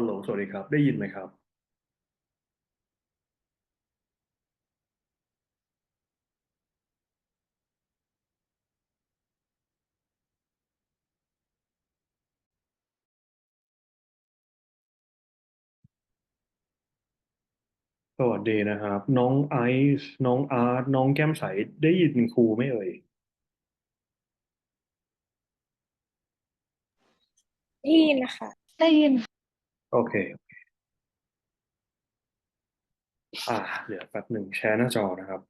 ฮัลโหลสวัสดีครับได้ยินไหมครับสวัสดีนะครับน้องไอซ์น้องอาร์ตน้องแก้มใสได้ยินครูไหมเอ่ยได้ยินนะคะได้ยินโอเคอ่าเดี๋ยวแป๊บหนึ่งแชร์หน้าจอนะครับ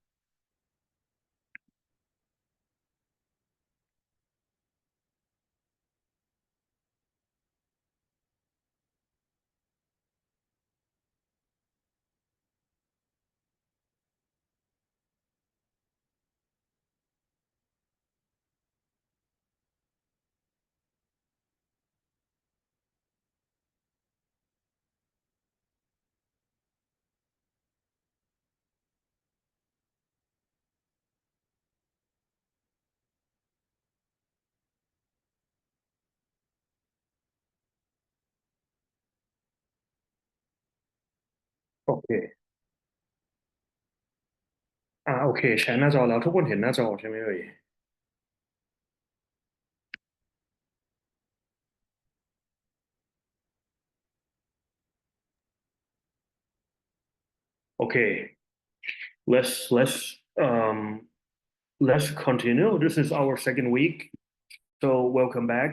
โอเคโอเคแชร์หน้าจอแล้วทุกคนเห็นหน้าจอใช่ไหมเอ่ยโอเค let's let's continue. This is our second week, so welcome back.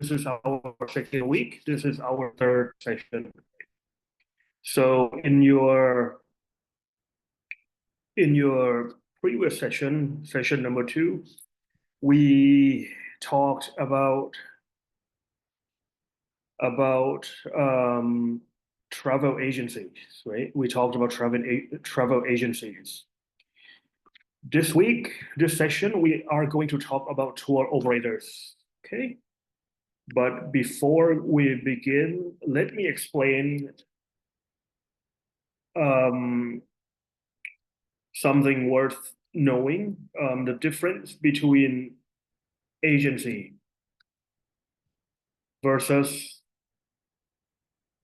This is our second week. This is our third session. So in your previous session, session number two, we talked about travel agencies, right? We talked about travel agencies. This week, this session, we are going to talk about tour operators. Okay. But before we begin, let me explain um, something worth knowing, the difference between agency versus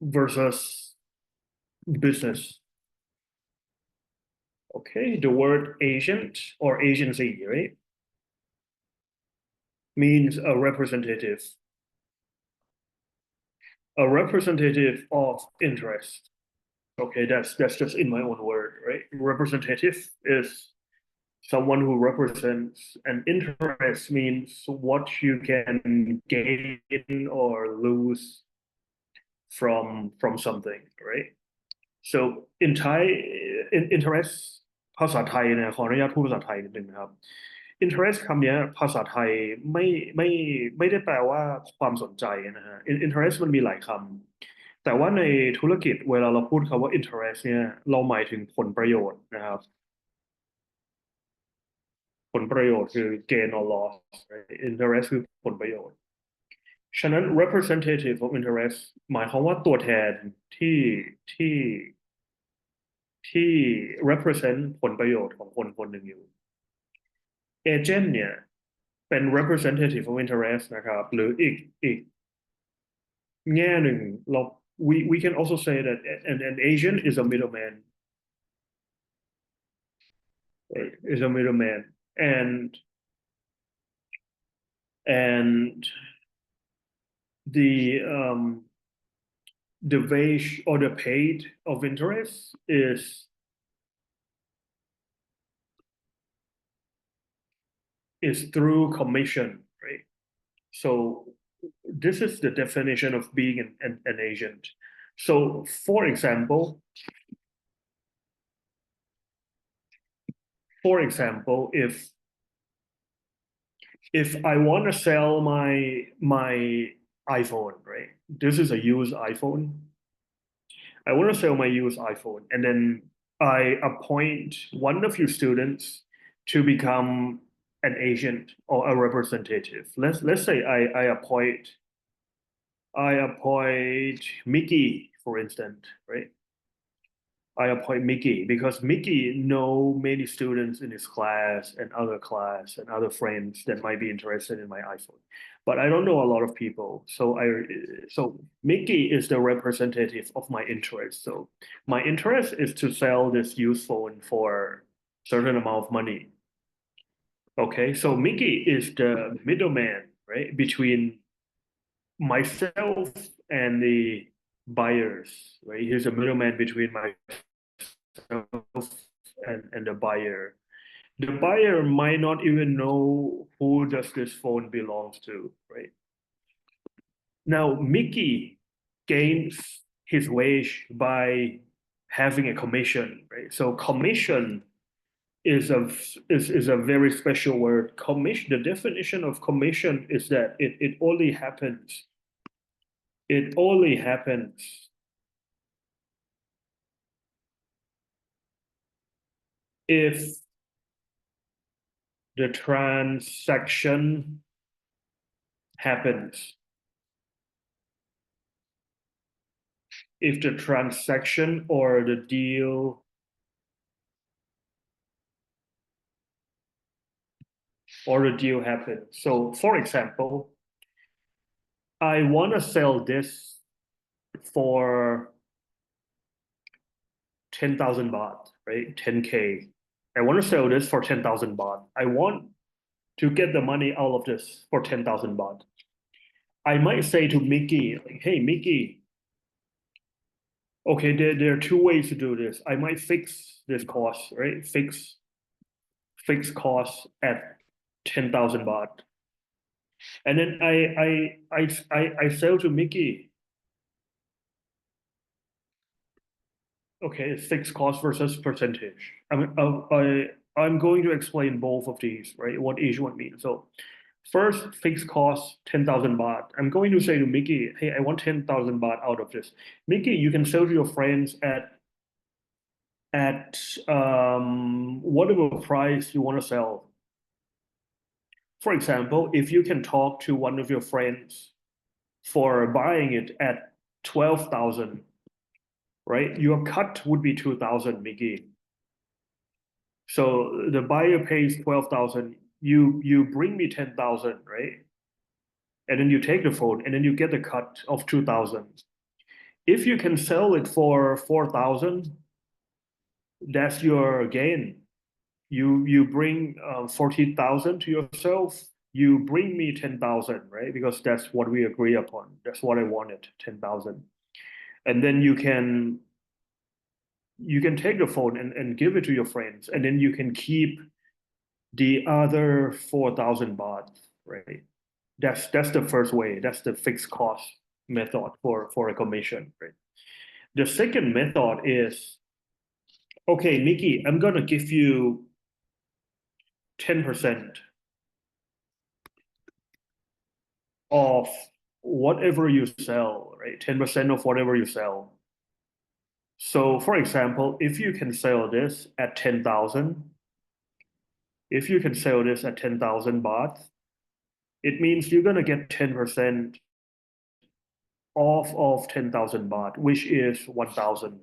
versus business. Okay, the word agent or agency, right, means a representative of interest. Okay, that's just in my own word, right? Representative is someone who represents an interest means what you can gain or lose from something, right? So in Thai, interest ภาษาไทยเนี่ยขออนุญาตพูดภาษาไทยนิดนึงนะครับ interest คำนี้ภาษาไทยไม่ไม่ไม่ได้แปลว่าความสนใจนะฮะ interest มันมีหลายคำแต่ว่าในธุรกิจเวลาเราพูดคำว่า interest เนี่ยเราหมายถึงผลประโยชน์นะครับผลประโยชน์คือ gain or loss right? interest คือผลประโยชน์ฉะนั้น representative of interest หมายความว่าตัวแทนที่ที่ ที่ represent ผลประโยชน์ของคนคนหนึ่งอยู่ agent เนี่ยเป็น representative of interest นะครับหรืออีกแง่หนึ่งเรา we can also say that an agent is a middleman right? Is a middleman and and the wage or the paid of interest is through commission, right? So this is the definition of being an agent. So for example, if I want to sell my iPhone, right? This is a used iPhone. I want to sell my used iPhone, and then I appoint one of your students to become an agent or a representative. Let's say I appoint Mickey, for instance, right? I appoint Mickey because Mickey know many students in his class and other friends that might be interested in my iPhone. but I don't know a lot of people. So Mickey is the representative of my interest. So my interest is to sell this used phone for certain amount of money. Okay, so Mickey is the middleman, right, between myself and the buyers, right? He's a middleman between myself and the buyer. The buyer might not even know who does this phone belongs to, right? Now, Mickey gains his wage by having a commission, right? So commission is a very special word. Commission, the definition of commission is that it only happens if the transaction happens. If the transaction or the deal happens. So for example, I want to sell this for 10,000 baht, right? 10K. I want to sell this for 10,000 baht. I want to get the money out of this for 10,000 baht. I might say to Mickey, like, hey, Mickey, okay, there are two ways to do this. I might fix this cost, right? Fix costs at 10,000 baht. And then I sell to Mickey. Okay, it's fixed cost versus percentage. I'm going to explain both of these, right? What each one means. So first, fixed cost 10,000 baht. I'm going to say to Mickey, hey, I want 10,000 baht out of this. Mickey, you can sell to your friends at whatever price you want to sell. For example, if you can talk to one of your friends for buying it at 12,000, right? Your cut would be 2,000, Mickey. So the buyer pays 12,000. You bring me 10,000, right? And then you take the phone, and then you get the cut of 2,000. If you can sell it for 4,000, that's your gain. You bring 40,000 to yourself. You bring me 10,000, right? Because that's what we agree upon. That's what I wanted, 10,000. And then you can take the phone and give it to your friends, and then you can keep the other 4,000 baht, right? That's the first way. That's the fixed cost method for a commission, right? The second method is, okay, Mickey, I'm gonna give you 10% of whatever you sell, right? 10% of whatever you sell. So for example, if you can sell this at 10,000, if you can sell this at 10,000 baht, it means you're gonna get 10% off of 10,000 baht, which is 1,000.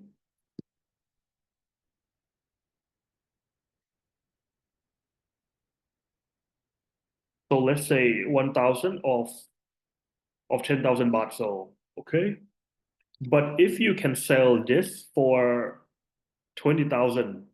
So let's say 1,000 of 10,000 baht sold, okay? But if you can sell this for 20,000,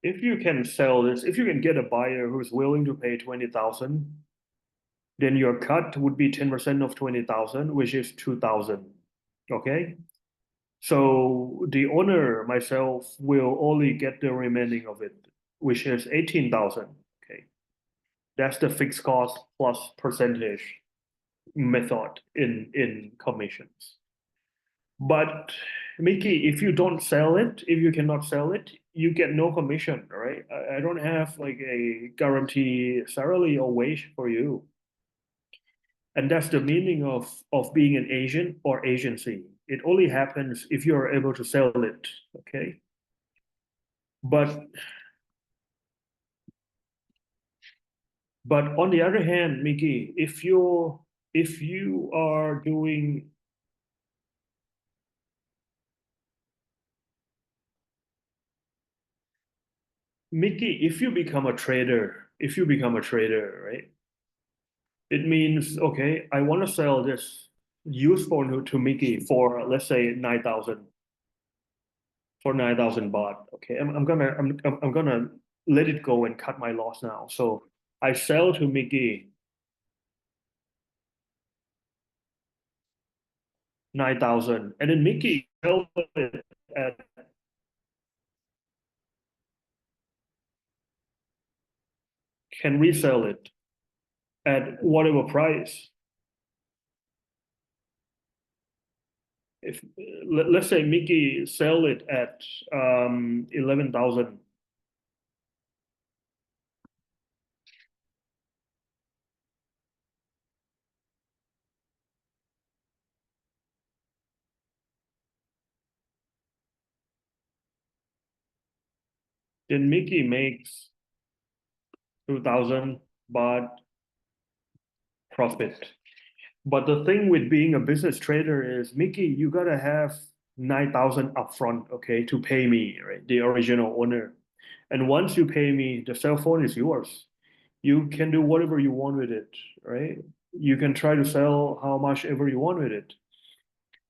if you can get a buyer who's willing to pay 20,000, then your cut would be 10% of 20,000, which is 2,000, okay? So the owner, myself, will only get the remaining of it, which is 18,000, okay? That's the fixed cost plus percentage method in commissions. But Mickey, if you don't sell it, if you cannot sell it, you get no commission, right? I don't have like a guarantee salary or wage for you. And that's the meaning of being an agent or agency. It only happens if you're able to sell it, okay? But but on the other hand, Mickey, if you are doing Mickey, if you become a trader, right? It means, okay, I want to sell this used phone to Mickey for, let's say, 9,000 baht. Okay, I'm gonna let it go and cut my loss now. So I sell to Mickey 9,000, and then Mickey sell it at can resell it at whatever price. If let's say Mickey sell it at 11,000, then Mickey makes 2,000 baht profit. But the thing with being a business trader is, Mickey, you gotta have 9,000 upfront, okay, to pay me, right? The original owner. And once you pay me, the cell phone is yours. You can do whatever you want with it, right? You can try to sell how much ever you want with it.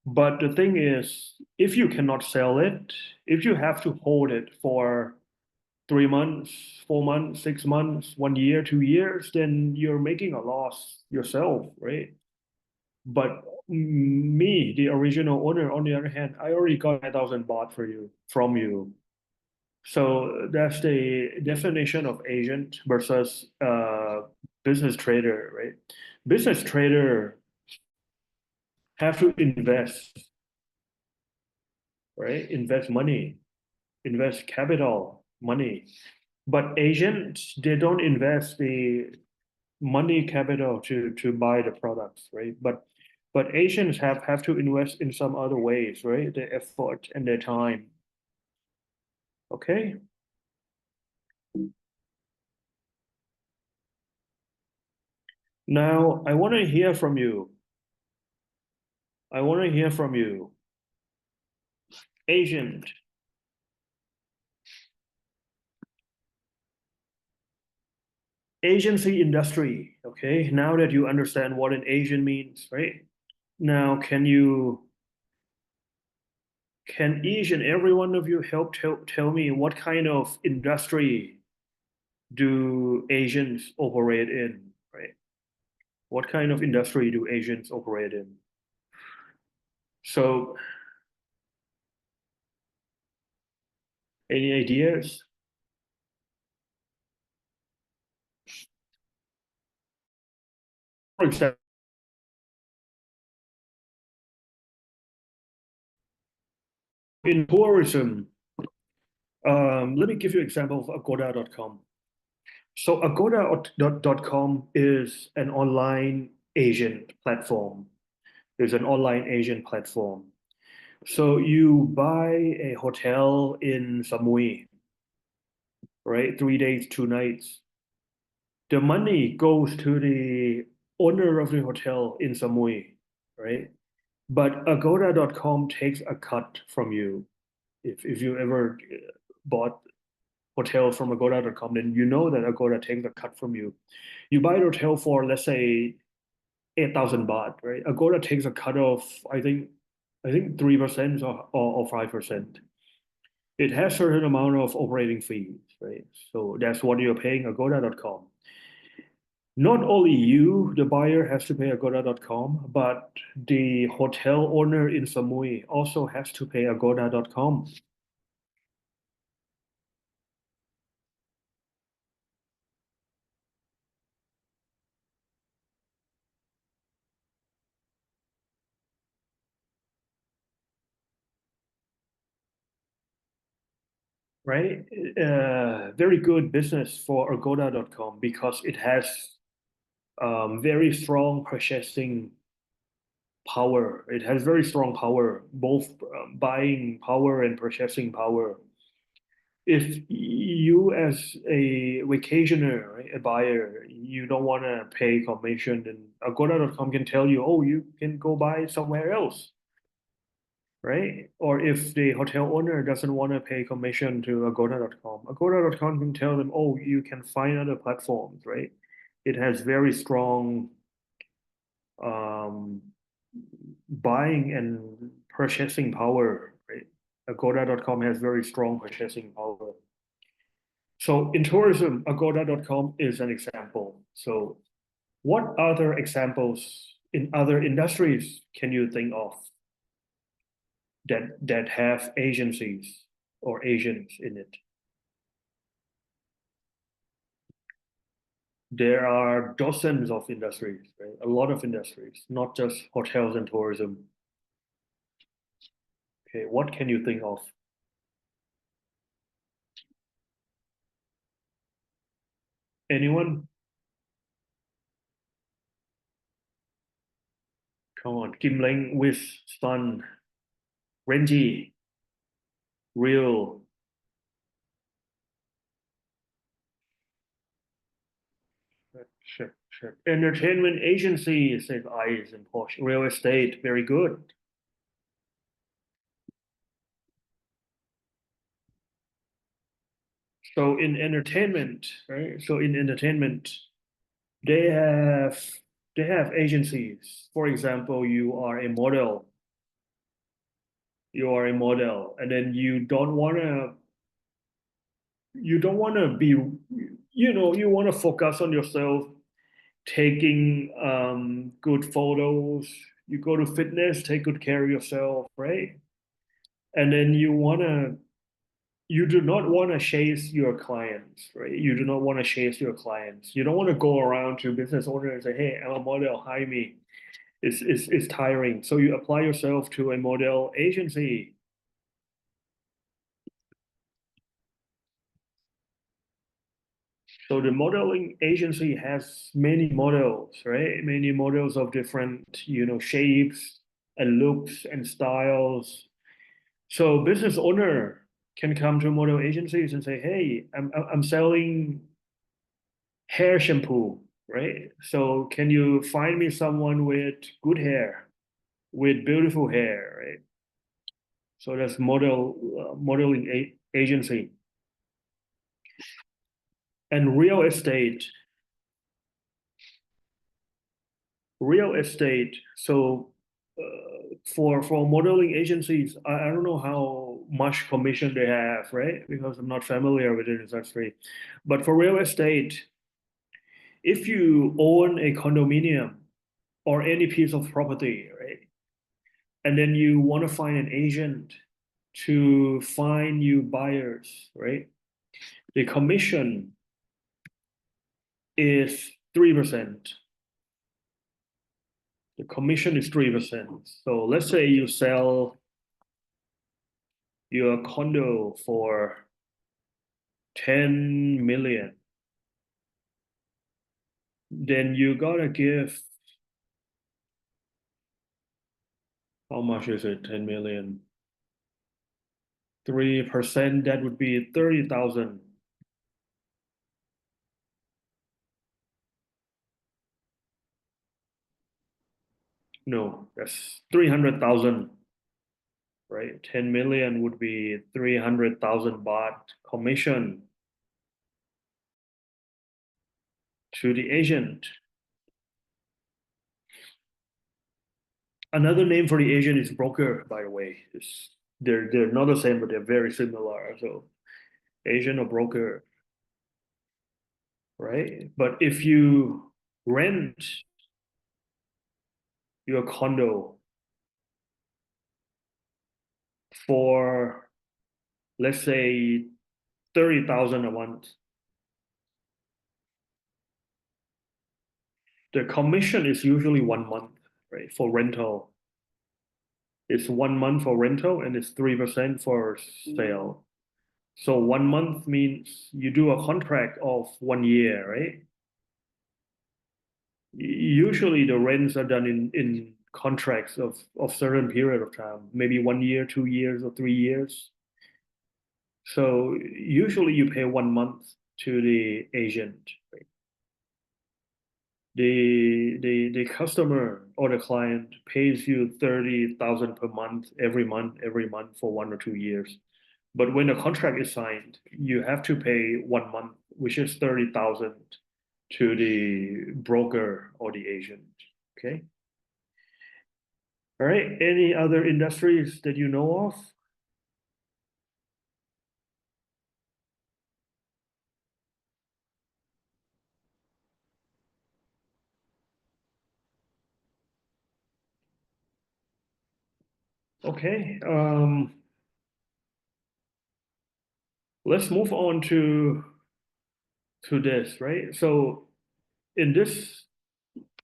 But the thing is, if you cannot sell it, if you have to hold it for 3 months, 4 months, 6 months, 1 year, 2 years, then you're making a loss yourself, right? But me, the original owner, on the other hand, I already got 9,000 baht for you from you. So that's the definition of agent versus business trader, right? Business trader have to invest, right? Invest money, invest capital, money. But agents, they don't invest the money capital to buy the products, right? But Asians have to invest in some other ways, right? Their effort and their time. Okay. Now I want to hear from you. I want to hear from you. Agent, agency industry. Okay. Now that you understand what an agent means, right? Now can each and every one of you help tell me what kind of industry do agents operate in, right? What kind of industry do agents operate in? So, any ideas? For example, in tourism, let me give you an example of Agoda.com. So, Agoda.com is an online agent platform. There's an online agent platform. So, you buy a hotel in Samui, right? 3 days, 2 nights. The money goes to the owner of the hotel in Samui, right? But Agoda.com takes a cut from you. If you ever bought hotels from Agoda.com, then you know that Agoda takes a cut from you. You buy a hotel for, let's say, 8,000 baht, right? Agoda takes a cut of, I think 3% or 5%. It has certain amount of operating fees, right? So that's what you're paying Agoda.com. Not only you, the buyer, has to pay Agoda.com, but the hotel owner in Samui also has to pay Agoda.com, right? Very good business for Agoda.com because it has very strong purchasing power. It has very strong power, both buying power and purchasing power. If you as a vacationer, right, a buyer, you don't want to pay commission, then Agoda.com can tell you, oh, you can go buy somewhere else, right? Or if the hotel owner doesn't want to pay commission to Agoda.com, Agoda.com can tell them, oh, you can find other platforms, right? It has very strong um, buying and purchasing power, right? Agoda.com has very strong purchasing power. So in tourism, Agoda.com is an example. So what other examples in other industries can you think of that have agencies or agents in it? There are dozens of industries, right? A lot of industries, not just hotels and tourism. Okay, what can you think of? Anyone? Come on, Kim Leng, Wiz, Sun, Renji, Real. Sure, sure. Entertainment agency, says Ice and Posh. Real estate, very good. So in entertainment, right? So in entertainment, they have they have agencies. For example, you are a model, and then you don't wanna be, you wanna focus on yourself, taking good photos. You go to fitness, take good care of yourself, right? And then you do not want to chase your clients, right? You do not want to chase your clients. You don't want to go around to business owner and say, "Hey, I'm a model, hire me." It's tiring. So you apply yourself to a model agency. So the modeling agency has many models, right? Many models of different, shapes and looks and styles. So business owner can come to model agencies and say, "Hey, I'm selling hair shampoo, right? So can you find me someone with good hair, with beautiful hair, right?" So that's modeling agency and real estate. Real estate. So for modeling agencies, I don't know how much commission they have, right? Because I'm not familiar with the industry. But for real estate, if you own a condominium or any piece of property, right? And then you want to find an agent to find you buyers, right? The commission is 3%. The commission is 3%. So let's say you sell your condo for 10 million. Then you gotta give, how much is it? 10 million. 3%, that would be 30,000. No, that's 300,000, right? 10 million would be 300,000 baht commission to the agent. Another name for the agent is broker, by the way. They're not the same, but they're very similar. So agent or broker, right? But if you rent your condo for, let's say, 30,000 a month, the commission is usually 1 month, right? For rental, it's 1 month for rental and it's 3% for sale. So 1 month means you do a contract of 1 year, right? Usually the rents are done in contracts of certain period of time, maybe 1 year, 2 years, or 3 years. So usually you pay 1 month to the agent. Right? The the customer or the client pays you 30,000 per every month for 1 or 2 years. But when a contract is signed, you have to pay 1 month, which is 30,000 to the broker or the agent. Okay. All right. Any other industries that you know of? Okay. Let's move on to this, right? So in this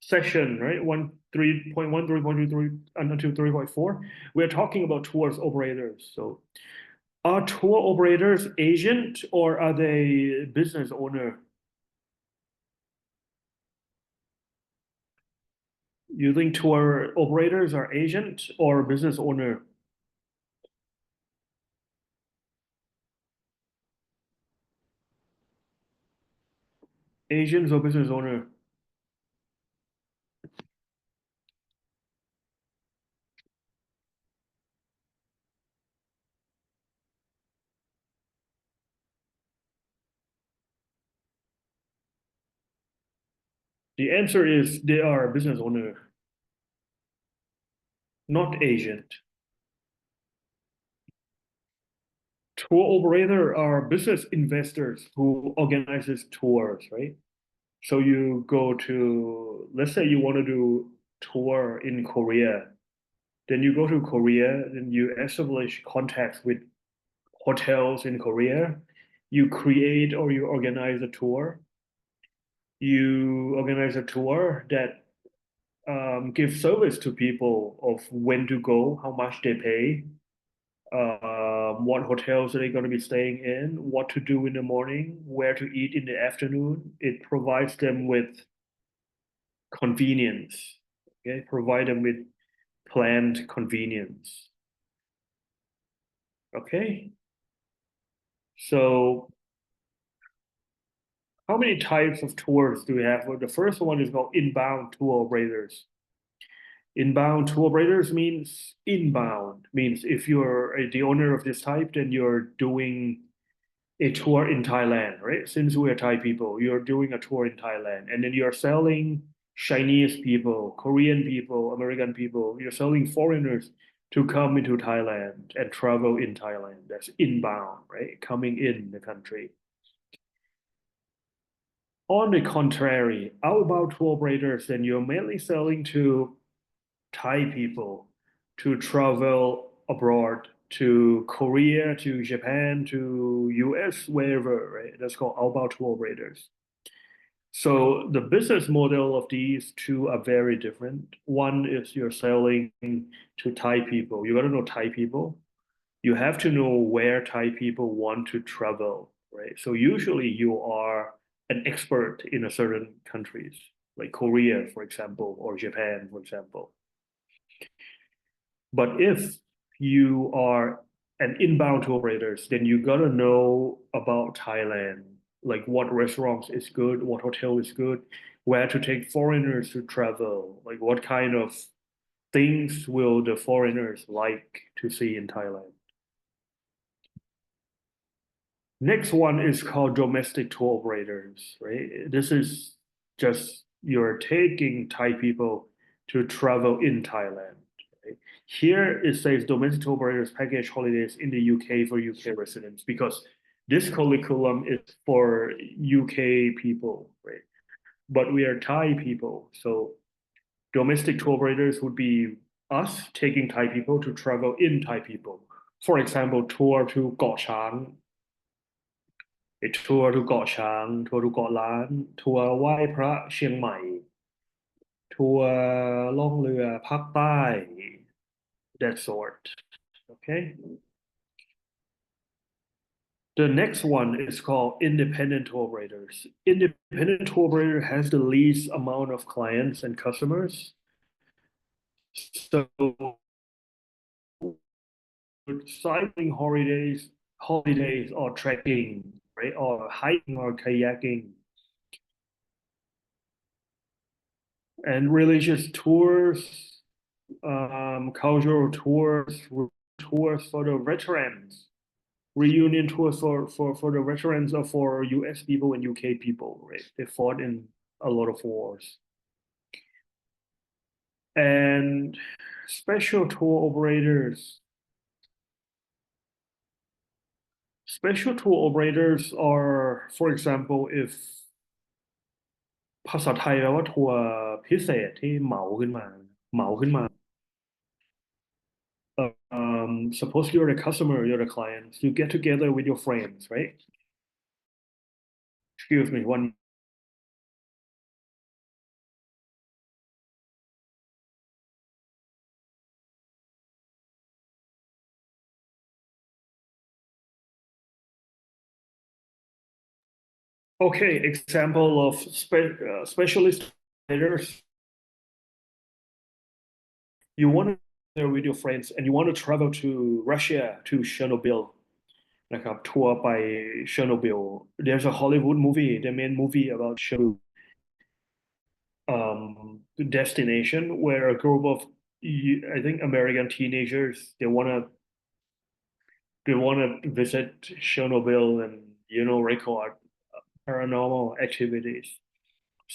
section, right, 3.1, 3.23, until 3.4, we're talking about tours operators. So are tour operators agent or are they business owner? You think tour operators are agent or business owner? Agents or business owner? The answer is they are business owner, not agent. Tour operator are business investors who organizes tours, right? So you go to, let's say you want to do tour in Korea, then you go to Korea, then you establish contacts with hotels in Korea. You create or you organize a tour. You organize a tour that gives service to people of when to go, how much they pay, what hotels are they going to be staying in, what to do in the morning, where to eat in the afternoon. It provides them with convenience. Okay, provide them with planned convenience. Okay, so how many types of tours do we have? Well, the first one is called inbound tour operators. Inbound tour operators means inbound, means if you're the owner of this type, then you're doing a tour in Thailand, right? Since we are Thai people, you're doing a tour in Thailand, and then you're selling Chinese people, Korean people, American people, you're selling foreigners to come into Thailand and travel in Thailand. That's inbound, right? Coming in the country. On the contrary, outbound tour operators, then you're mainly selling to Thai people to travel abroad to Korea, to Japan, to US, wherever, right? That's called outbound tour operators. So the business model of these two are very different. One is you're selling to Thai people. You got to know Thai people. You have to know where Thai people want to travel, right? So usually you are an expert in a certain countries, like Korea, for example, or Japan, for example. But if you are an inbound tour operators, then you gotta know about Thailand, like what restaurants is good, what hotel is good, where to take foreigners to travel, like what kind of things will the foreigners like to see in Thailand. Next one is called domestic tour operators, right? This is just you're taking Thai people to travel in Thailand. Right? Here it says domestic tour operators package holidays in the UK for UK residents because this curriculum is for UK people, right? But we are Thai people, so domestic tour operators would be us taking Thai people to travel in Thai people. For example, tour to Ghao Chang, ไปทัวร์ดูเกาะช้างทัวร์ดูเกาะล้านทัวร์ไหว้พระเชียงใหม่ทัวร์ล่องเรือภาคใต้ that sort. Okay. The next one is called independent tour operators. Independent tour operator has the least amount of clients and customers. So cycling holidays or trekking, right? Or hiking or kayaking. and religious tours, cultural tours for the veterans, reunion tours for the veterans or for US people and UK people, right? They fought in a lot of wars. And special tour operators. Special tour operators are, for example, if ภาษาไทยแปลว่าทัวร์พิเศษที่เหมาขึ้นมา suppose you're the customer, you're the client, you get together with your friends, right? Excuse me, one. Okay, example of specialist traders. You want to there with your friends and you want to travel to Russia to Chernobyl นะครับทัวร์ไป Chernobyl. There's a Hollywood movie, the main movie about Chernobyl destination where a group of I think American teenagers they want to visit Chernobyl and record paranormal activities.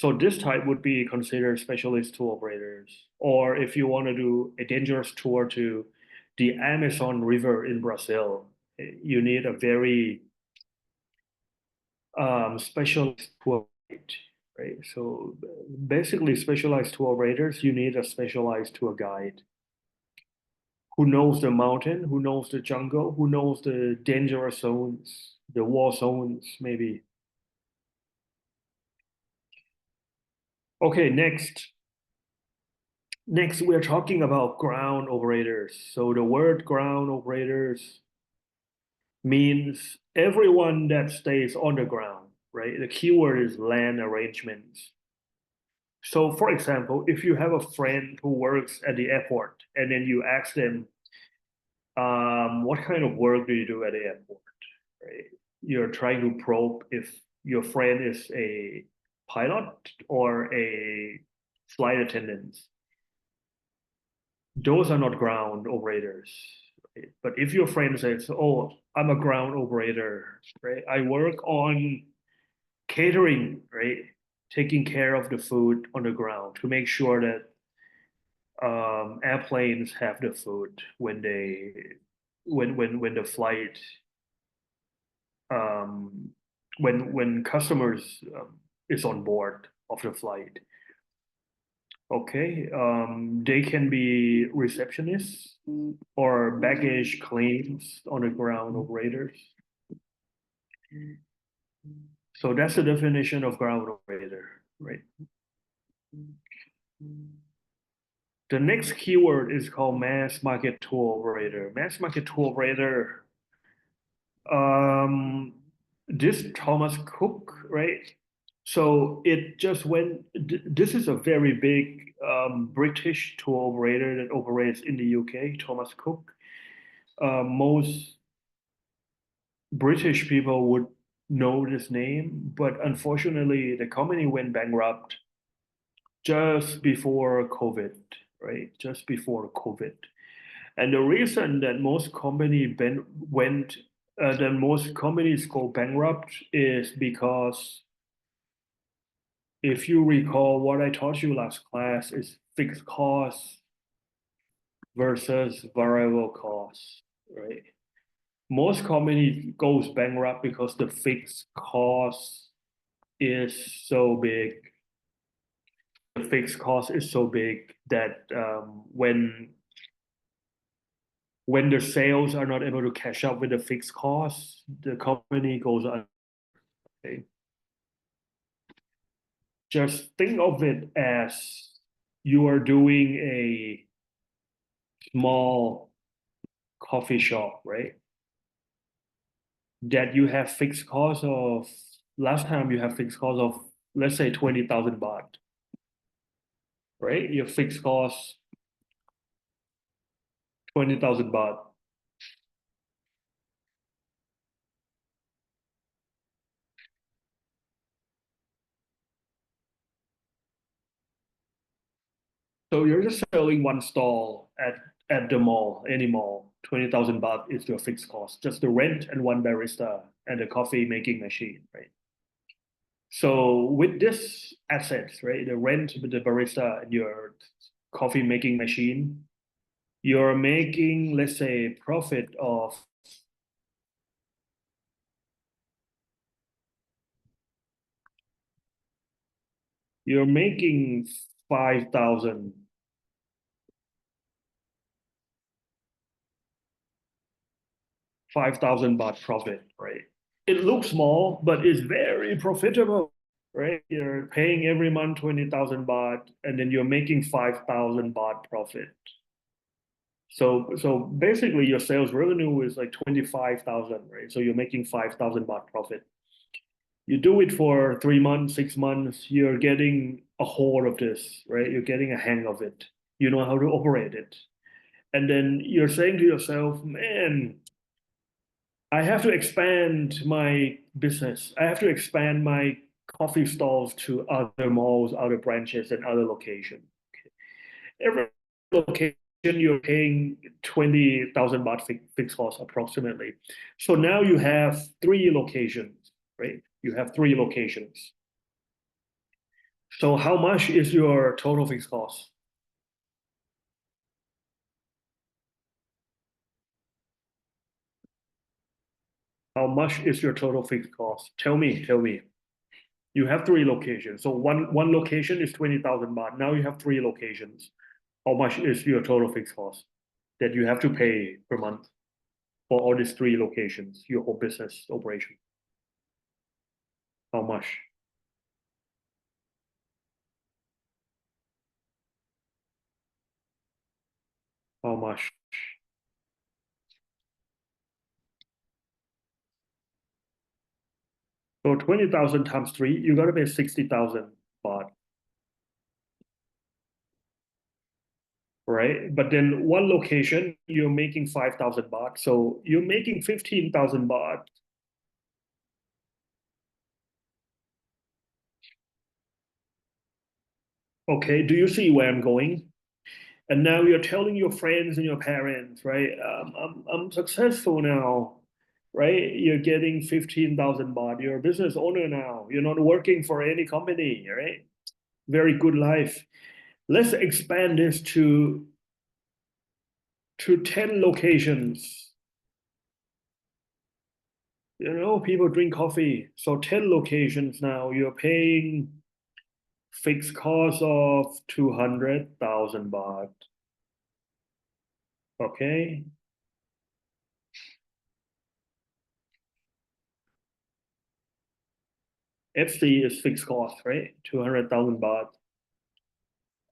So this type would be considered specialist tour operators. Or if you want to do a dangerous tour to the Amazon River in Brazil, you need a very specialist tour guide, right? So basically, specialized tour operators, you need a specialized tour guide who knows the mountain, who knows the jungle, who knows the dangerous zones, the war zones, maybe. Okay, next. Next, we're talking about ground operators. So the word ground operators means everyone that stays on the ground, right? The keyword is land arrangements. So, for example, if you have a friend who works at the airport and then you ask them, what kind of work do you do at the airport? Right? You're trying to probe if your friend is a pilot or a flight attendant. Those are not ground operators. Right? But if your friend says, "Oh, I'm a ground operator, right? I work on catering, right? Taking care of the food on the ground to make sure that airplanes have the food when the flight um, when customers is on board of the flight." Okay, they can be receptionists or baggage claims on the ground operators. So that's the definition of ground operator, right? The next keyword is called mass market tour operator. Mass market tour operator, um, this Thomas Cook, right? So it just went, this is a very big British tour operator that operates in the UK, Thomas Cook. Most British people would know this name, but unfortunately, the company went bankrupt just before COVID, right? Just before COVID. And the reason that most that most companies go bankrupt is because if you recall what I taught you last class is fixed costs versus variable costs, right? Most companies goes bankrupt because the fixed cost is so big. The fixed cost is so big that when the sales are not able to catch up with the fixed costs, the company goes under. Okay? Just think of it as you are doing a small coffee shop, right? That you have fixed cost of last time you have fixed cost of let's say 20,000 baht, right? Your fixed cost 20,000 baht. So you're just selling one stall at the mall, any mall. 20,000 baht is your fixed cost, just the rent and one barista and the coffee making machine, right? So with this assets, right, the rent with the barista and your coffee making machine, you're making, let's say, profit of you're making 5,000 5,000 baht profit, right? It looks small, but it's very profitable, right? You're paying every month 20,000 baht, and then you're making 5,000 baht profit. So basically, your sales revenue is like 25,000, right? So you're making 5,000 baht profit. You do it for 3 months, 6 months, you're getting a hold of this, right? You're getting a hang of it. You know how to operate it. And then you're saying to yourself, man, I have to expand my business. I have to expand my coffee stalls to other malls, other branches, and other locations. Every location you're paying 20,000 baht fixed cost approximately. So now you have 3 locations, right? You have 3 locations. So how much is your total fixed cost? How much is your total fixed cost? Tell me. You have 3 locations. So one location is 20,000 baht. Now you have 3 locations. How much is your total fixed cost that you have to pay per month for all these 3 locations, your whole business operation? How much? How much? So 20,000 times 3, you got to pay 60,000 baht, right? But then one location, you're making 5,000 baht. So you're making 15,000 baht. Okay, do you see where I'm going? And now you're telling your friends and your parents, right? I'm successful now, right? You're getting 15,000 baht. You're a business owner now. You're not working for any company, right? Very good life. Let's expand this to 10 locations. You know, people drink coffee. So 10 locations now. You're paying fixed cost of 200,000 baht. Okay. FC is fixed cost, right? 200,000 baht.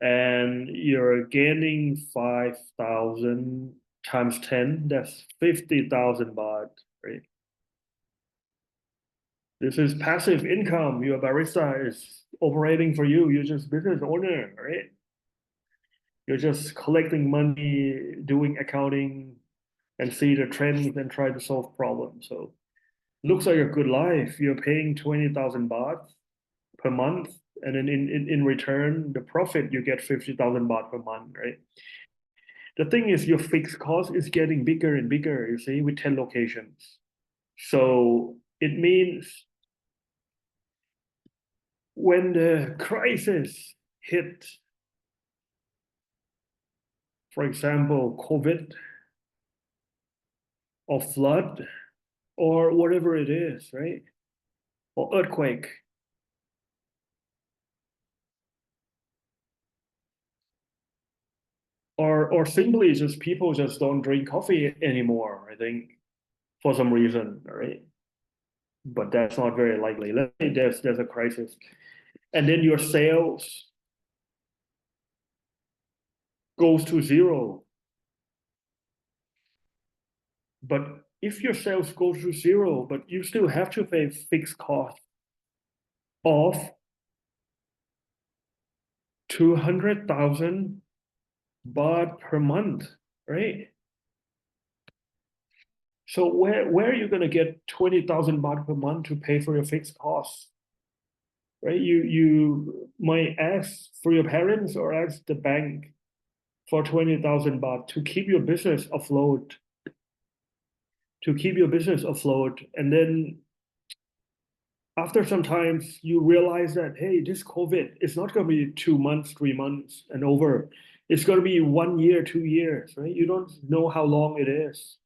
And you're gaining 5,000 times 10, that's 50,000 baht, right? This is passive income. Your barista is operating for you. You're just business owner, right? You're just collecting money, doing accounting, and see the trends and try to solve problems. So looks like a good life. You're paying 20,000 baht per month, and then in return, the profit you get 50,000 baht per month, right? The thing is, your fixed cost is getting bigger and bigger, you see, with 10 locations. So it means when the crisis hit, for example, COVID or flood or whatever it is, right? Or earthquake, or simply just people just don't drink coffee anymore, I think, for some reason, right? But that's not very likely. Let's say there's a crisis. And then your sales goes to zero. But if your sales go to zero, but you still have to pay fixed cost of 200,000 baht per month, right? So where are you going to get 20,000 baht per month to pay for your fixed costs? right? You might ask for your parents or ask the bank for 20,000 baht to keep your business afloat, and then after some times you realize that, hey, this COVID is not going to be 2 months, 3 months and over. It's going to be 1 year, 2 years, right? You don't know how long it is.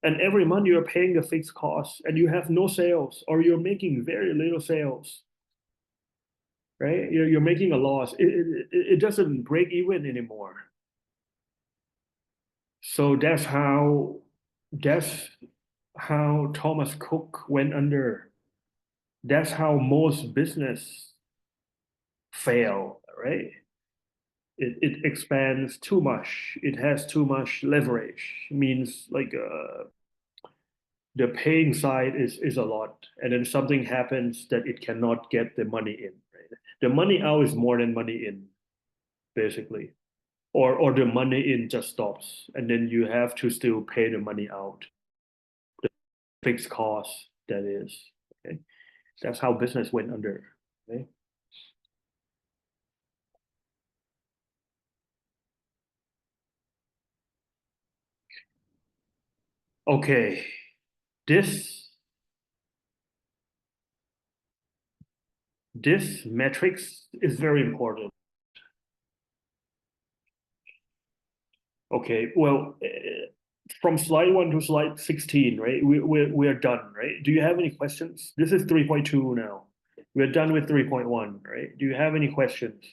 And every month you're paying the fixed costs and you have no sales or you're making very little sales, right? You're making a loss. It doesn't break even anymore. So that's how Thomas Cook went under. That's how most business fail, right? It expands too much. It has too much leverage. It means like the paying side is a lot, and then something happens that it cannot get the money in. Right? The money out is more than money in, basically, or the money in just stops, and then you have to still pay the money out, the fixed cost that is. Okay, that's how business went under. Okay. Okay. This this metrics is very important. Okay, well, from slide 1 to slide 16, right? We're done, right? Do you have any questions? This is 3.2 now. We're done with 3.1, right? Do you have any questions?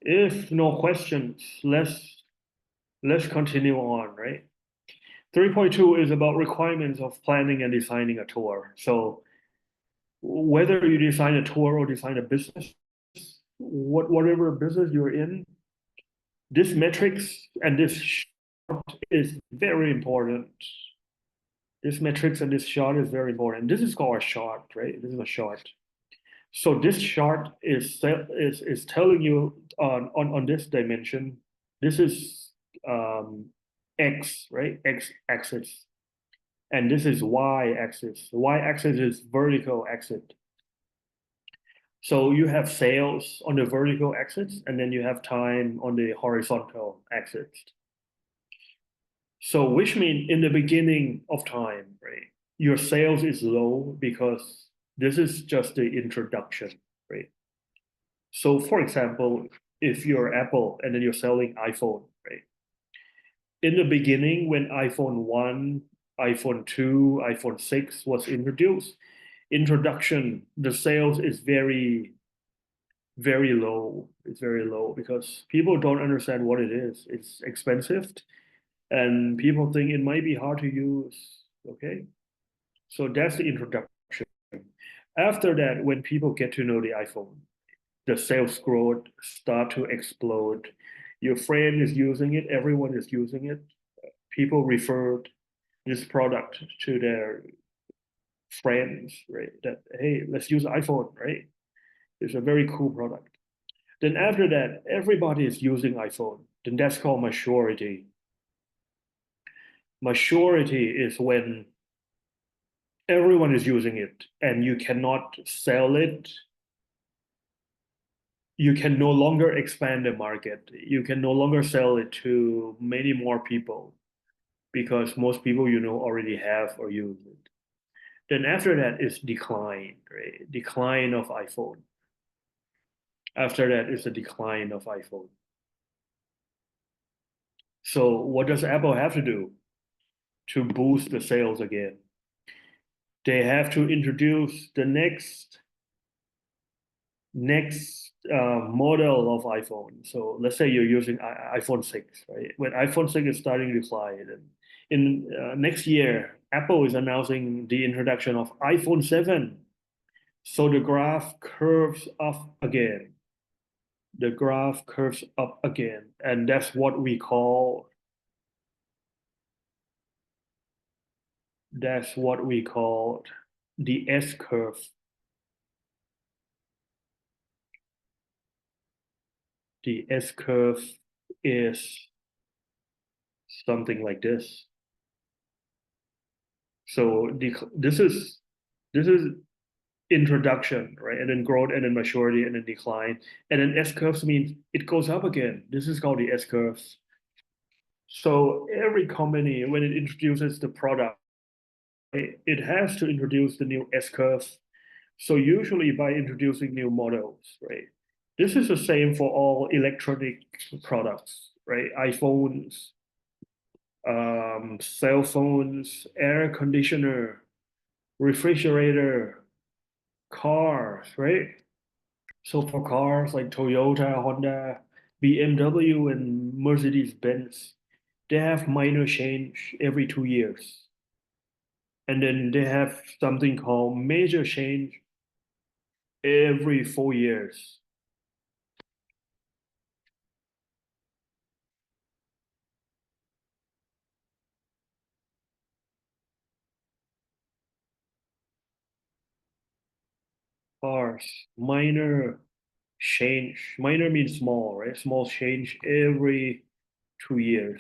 If no questions, let's continue on, right? 3.2 is about requirements of planning and designing a tour. So whether you design a tour or design a business, whatever business you're in, this metrics and this shot is very important. This metrics and this shot is very important. This is called a shot, right? This is a shot. So this chart is telling you on this dimension, this is x, right? X axis, and this is y axis. The y axis is vertical axis. So you have sales on the vertical axis, and then you have time on the horizontal axis. So which means in the beginning of time, right, your sales is low because this is just the introduction, right? So for example, if you're Apple and then you're selling iPhone, right? In the beginning, when iPhone 1, iPhone 2, iPhone 6 was introduced, introduction, the sales is very, very low. It's very low because people don't understand what it is. It's expensive and people think it might be hard to use. Okay. So that's the introduction. After that, when people get to know the iPhone, the sales growth start to explode. Your friend is using it, everyone is using it. People referred this product to their friends, right? That, hey, let's use iPhone, right? It's a very cool product. Then after that, everybody is using iPhone. Then that's called maturity. Maturity is when everyone is using it and you cannot sell it. You can no longer expand the market. You can no longer sell it to many more people because most people you know already have or use it. Then after that is decline, right? Decline of iPhone. After that is the decline of iPhone. So what does Apple have to do to boost the sales again? They have to introduce the next model of iPhone. So let's say you're using iPhone 6, right? When iPhone 6 is starting to decline, and in next year, Apple is announcing the introduction of iPhone 7. So the graph curves up again. The graph curves up again. And that's what we call the S curve. The S curve is something like this. So this is introduction, right? And then growth, and then maturity, and then decline. And then S curves means it goes up again. This is called the S curves. So every company, when it introduces the product, it has to introduce the new S curve. So usually by introducing new models, right? This is the same for all electronic products, right? iPhones, cell phones, air conditioner, refrigerator, cars, right? So for cars like Toyota, Honda, BMW, and Mercedes-Benz, they have minor change every 2 years. And then they have something called major change every 4 years. Cars, minor change. Minor means small, right? Small change every 2 years.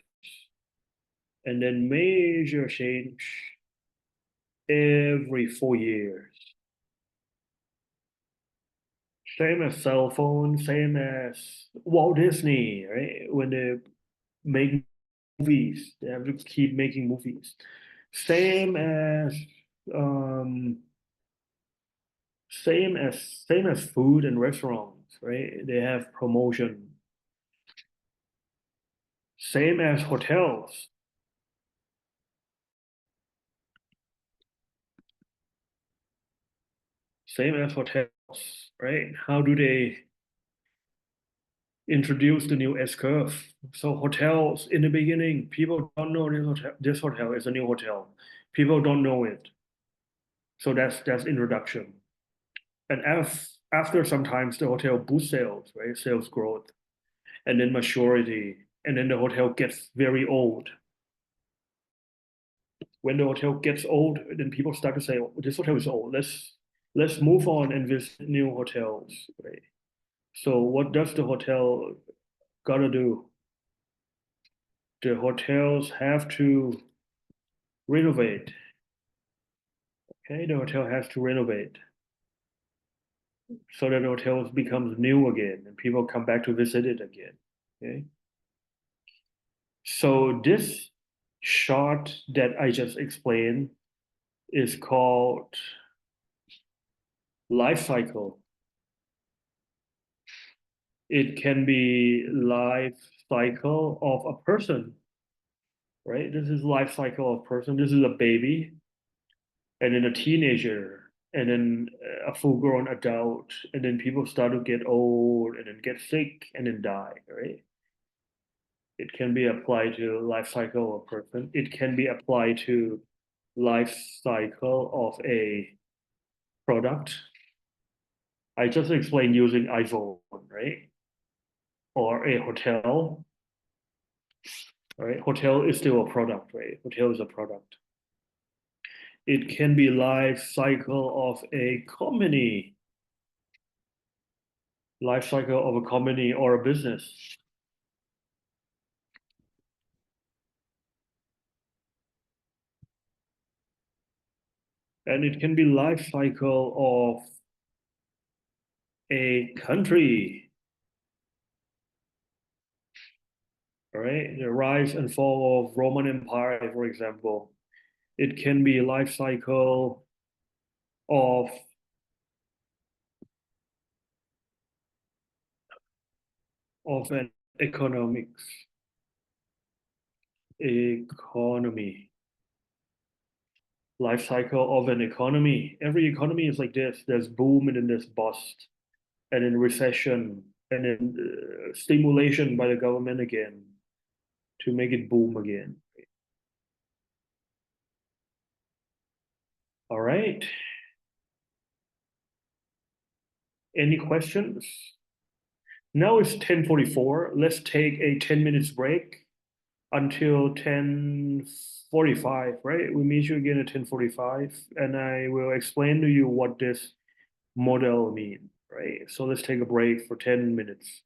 And then major change every 4 years. Same as cell phone, same as Walt Disney, right? When they make movies, they have to keep making movies. Same as um same as food and restaurants, right? They have promotion. Same as hotels. Same as hotels, right? How do they introduce the new S curve? So hotels in the beginning, people don't know this hotel is a new hotel. People don't know it. So that's introduction. And after sometimes the hotel boosts sales, right? Sales growth, and then maturity, and then the hotel gets very old. When the hotel gets old, then people start to say, oh, this hotel is old. Let's move on and visit new hotels, right? So what does the hotel gotta do? The hotels have to renovate. Okay, the hotel has to renovate so that the hotel becomes new again and people come back to visit it again. Okay. So this chart that I just explained is called life cycle. It can be life cycle of a person, right? This is life cycle of person. This is a baby, and then a teenager, and then a full-grown adult, and then people start to get old, and then get sick, and then die, right? It can be applied to life cycle of a person. It can be applied to life cycle of a product. I just explained using iPhone, right? Or a hotel, right? Hotel is still a product, right? Hotel is a product. It can be life cycle of a company, life cycle of a company or a business. And it can be life cycle of a country, right? The rise and fall of Roman Empire, for example. It can be life cycle of an economy, life cycle of an economy. Every economy is like this. There's boom and then there's bust, and then recession, and then stimulation by the government again to make it boom again. All right. Any questions? Now it's 10:44. Let's take a 10 minutes break until 10:45, right? We meet you again at 10:45, and I will explain to you what this model means, right? So let's take a break for 10 minutes.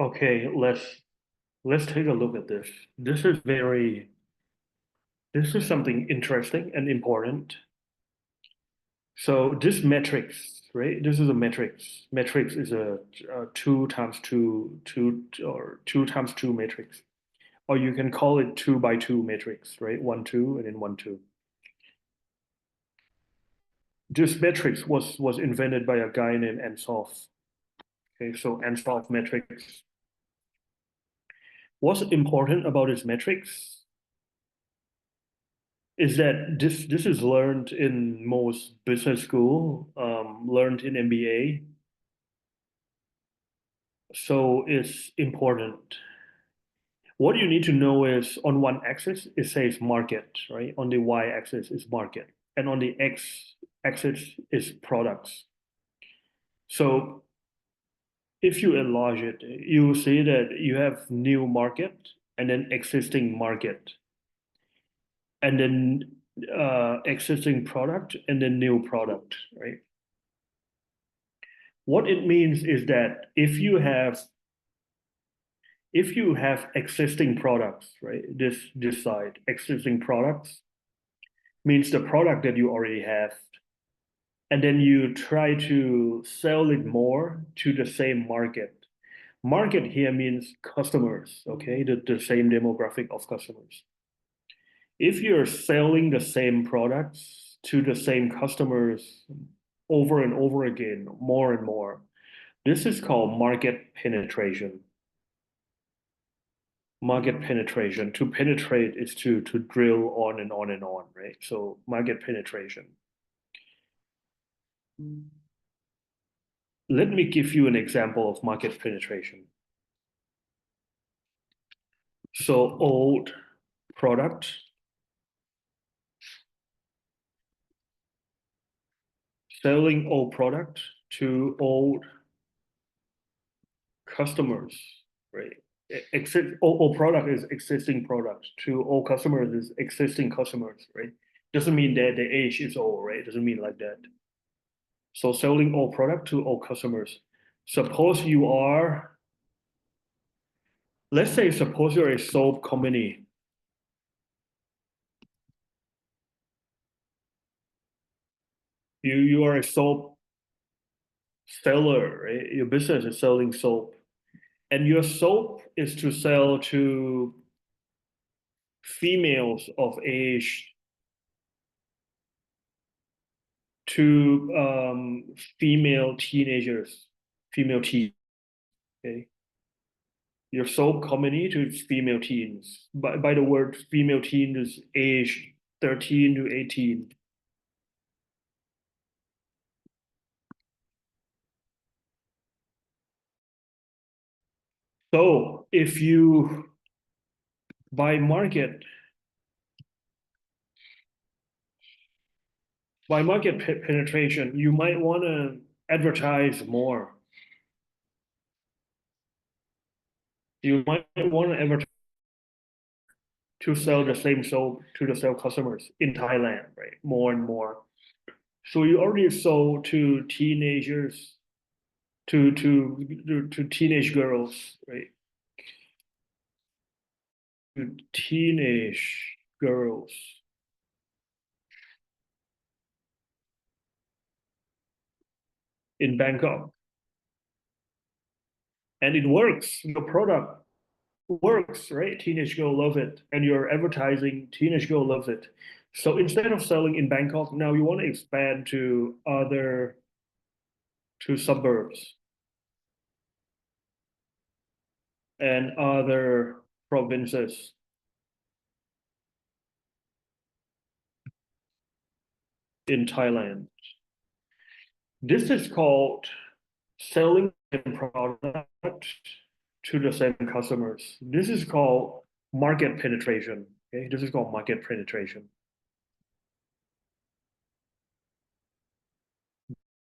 Okay, let's take a look at this. This is something interesting and important. So this matrix, right? This is a matrix. Matrix is a two times two times two matrix, or you can call it two by two matrix, right? One two and then one two. This matrix was invented by a guy named Ansoff. Okay, so Ansoff matrix. What's important about this matrix is that this is learned in most business school, learned in MBA. So it's important. What you need to know is on one axis, it says market, right? On the Y axis is market. And on the X axis is products. So if you enlarge it, you will see that you have new market and then existing market, and then existing product and then new product, right? What it means is that if you have existing products, right? This side, existing products means the product that you already have, and then you try to sell it more to the same market. Market here means customers, okay? The same demographic of customers. If you're selling the same products to the same customers over and over again, more and more, this is called market penetration. Market penetration. To penetrate is to drill on and on and on, right? So market penetration. Let me give you an example of market penetration. So old product, selling old product to old customers, right? Old product is existing product to old customers is existing customers, right? Doesn't mean that the age is old, right? Doesn't mean like that. So selling old product to old customers. Suppose you are, let's say, suppose you're a soap company. You are a soap seller, right? Your business is selling soap, and your soap is to sell to females of age to female teenagers, female teens. Okay, your soap company to female teens. By the word female teen is age 13 to 18. So if you by market penetration, you might want to advertise more. You might want to advertise to sell the same soap to the same customers in Thailand, right? More and more. So you already sold to teenagers, to teenage girls, right? To teenage girls in Bangkok, and it works. Your product works, right? Teenage girl love it, and you're advertising. Teenage girl loves it. So instead of selling in Bangkok, now you want to expand to suburbs and other provinces in Thailand. This is called selling a product to the same customers. This is called market penetration. Okay, this is called market penetration.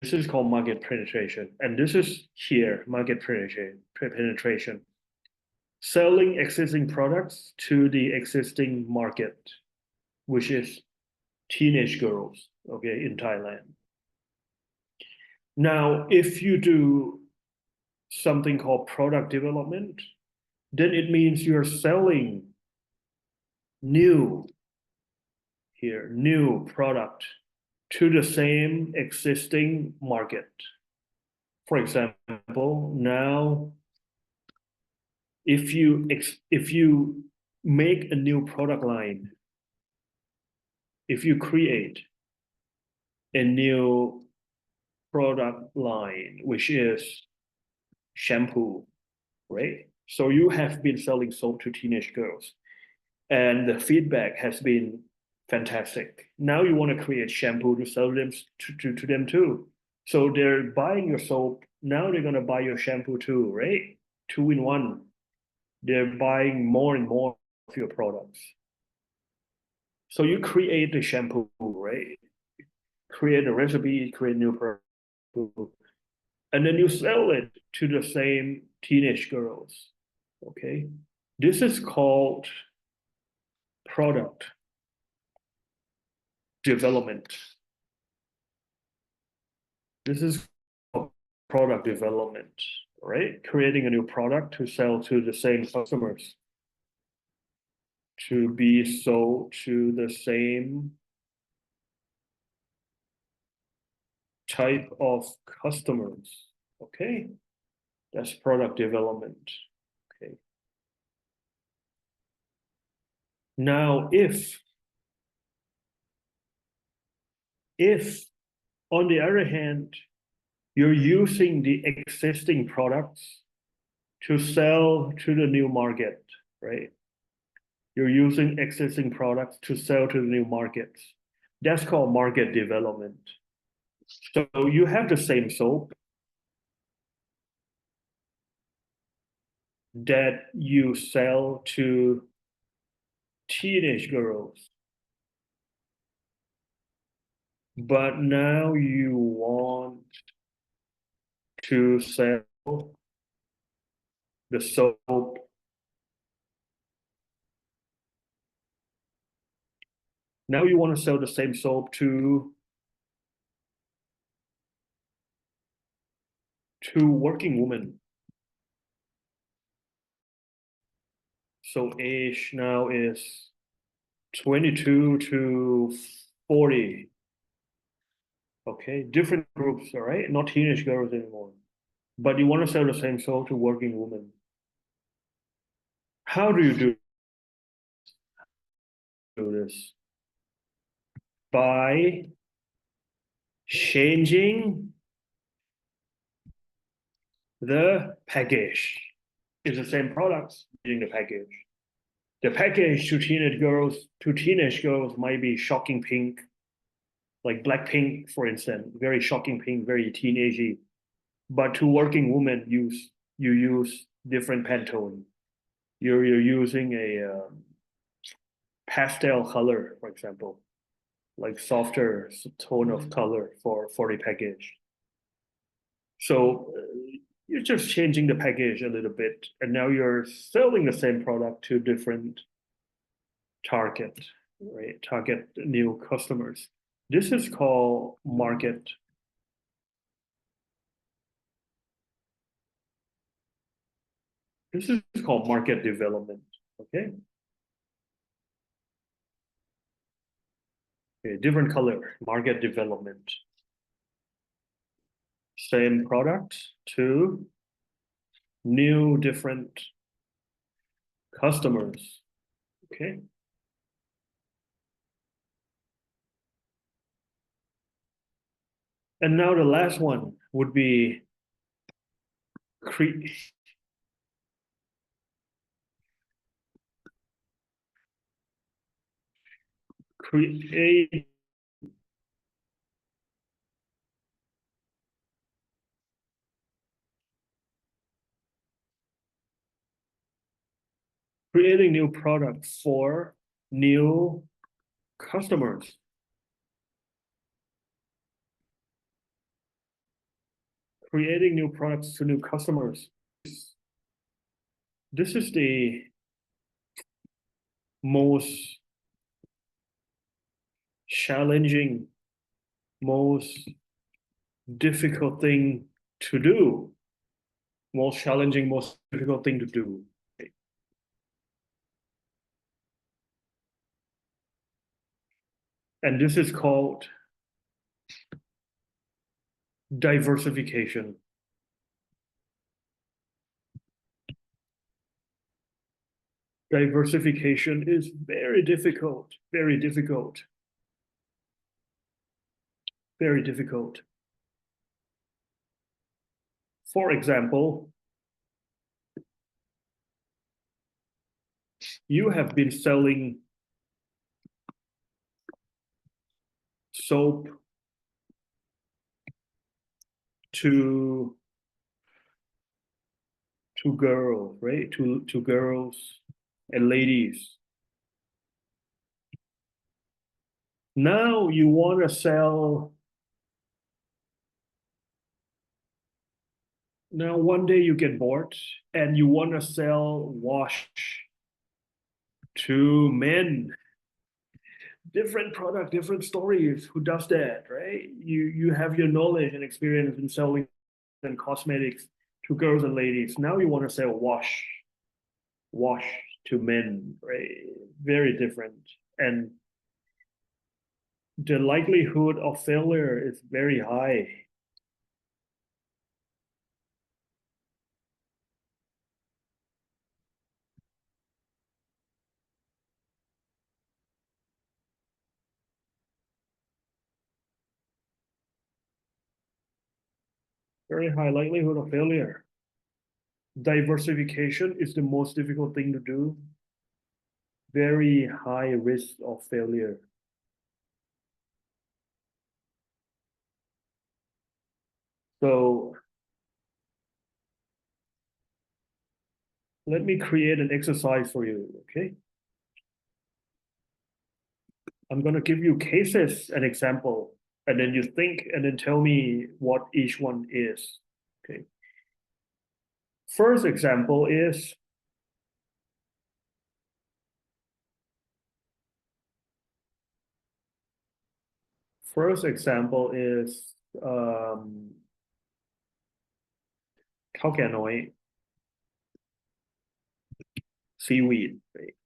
This is called market penetration, and this is here market penetration. Selling existing products to the existing market, which is teenage girls. Okay, in Thailand. Now, if you do something called product development, then it means you're selling new here, new product to the same existing market. For example, now if you make a new product line, if you create a new product line, which is shampoo, right? So you have been selling soap to teenage girls, and the feedback has been fantastic. Now you want to create shampoo to sell them to them too. So they're buying your soap. Now they're gonna buy your shampoo too, right? Two in one. They're buying more and more of your products. So you create the shampoo, right? Create a recipe, create new product, and then you sell it to the same teenage girls. Okay, this is called product development. This is product development, right? Creating a new product to sell to the same customers, to be sold to the same type of customers. Okay, that's product development. Okay. Now, if on the other hand, you're using the existing products to sell to the new market, right? You're using existing products to sell to the new markets. That's called market development. So you have the same soap that you sell to teenage girls, but now you want to sell the soap. Now you want to sell the same soap to working women. So age now is 22 to 40. Okay, different groups, all right? Not teenage girls anymore. But you want to sell the same soap to working women. How do you do this? By changing the package. It's the same products, changing the package. The package to teenage girls might be shocking pink, like Blackpink, for instance, very shocking pink, very teenagey. But to working women, you use different Pantone. You're using a pastel color, for example, like softer tone of color for the package. So you're just changing the package a little bit, and now you're selling the same product to different target, right? Target new customers. This is called market. This is called market development. Okay. Okay, different color, market development. Same product to new different customers. Okay. And now the last one would be cre create creating new products for new customers. Creating new products to new customers. This is the most challenging, most difficult thing to do. most challenging, most difficult thing to do. And this is called diversification. Diversification is very difficult, very difficult, very difficult. For example, you have been selling soap to girls, right? To girls and ladies. Now you want to sell. Now one day you get bored and you want to sell wash to men. Different product, different stories. Who does that, right? You have your knowledge and experience in selling and cosmetics to girls and ladies. Now you want to sell wash to men, right? Very different. And the likelihood of failure is very high. Very high likelihood of failure. Diversification is the most difficult thing to do. Very high risk of failure. So let me create an exercise for you, okay? I'm going to give you cases, an example, and then you think and then tell me what each one is, okay? First example is first example is um ข้าวแก่น้อย seaweed, right?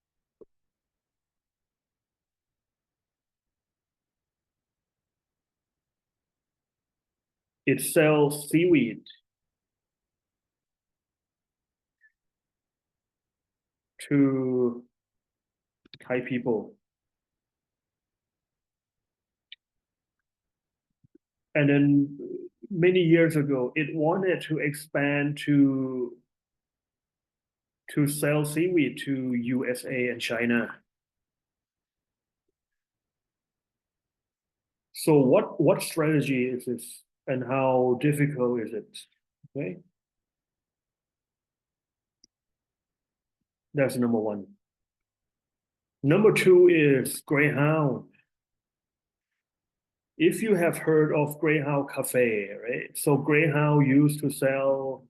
It sells seaweed to Thai people. And then many years ago, it wanted to expand to sell seaweed to USA and China. So what strategy is this and how difficult is it? Okay, that's number one. Number two is Greyhound. If you have heard of Greyhound Cafe, right? So Greyhound used to sell,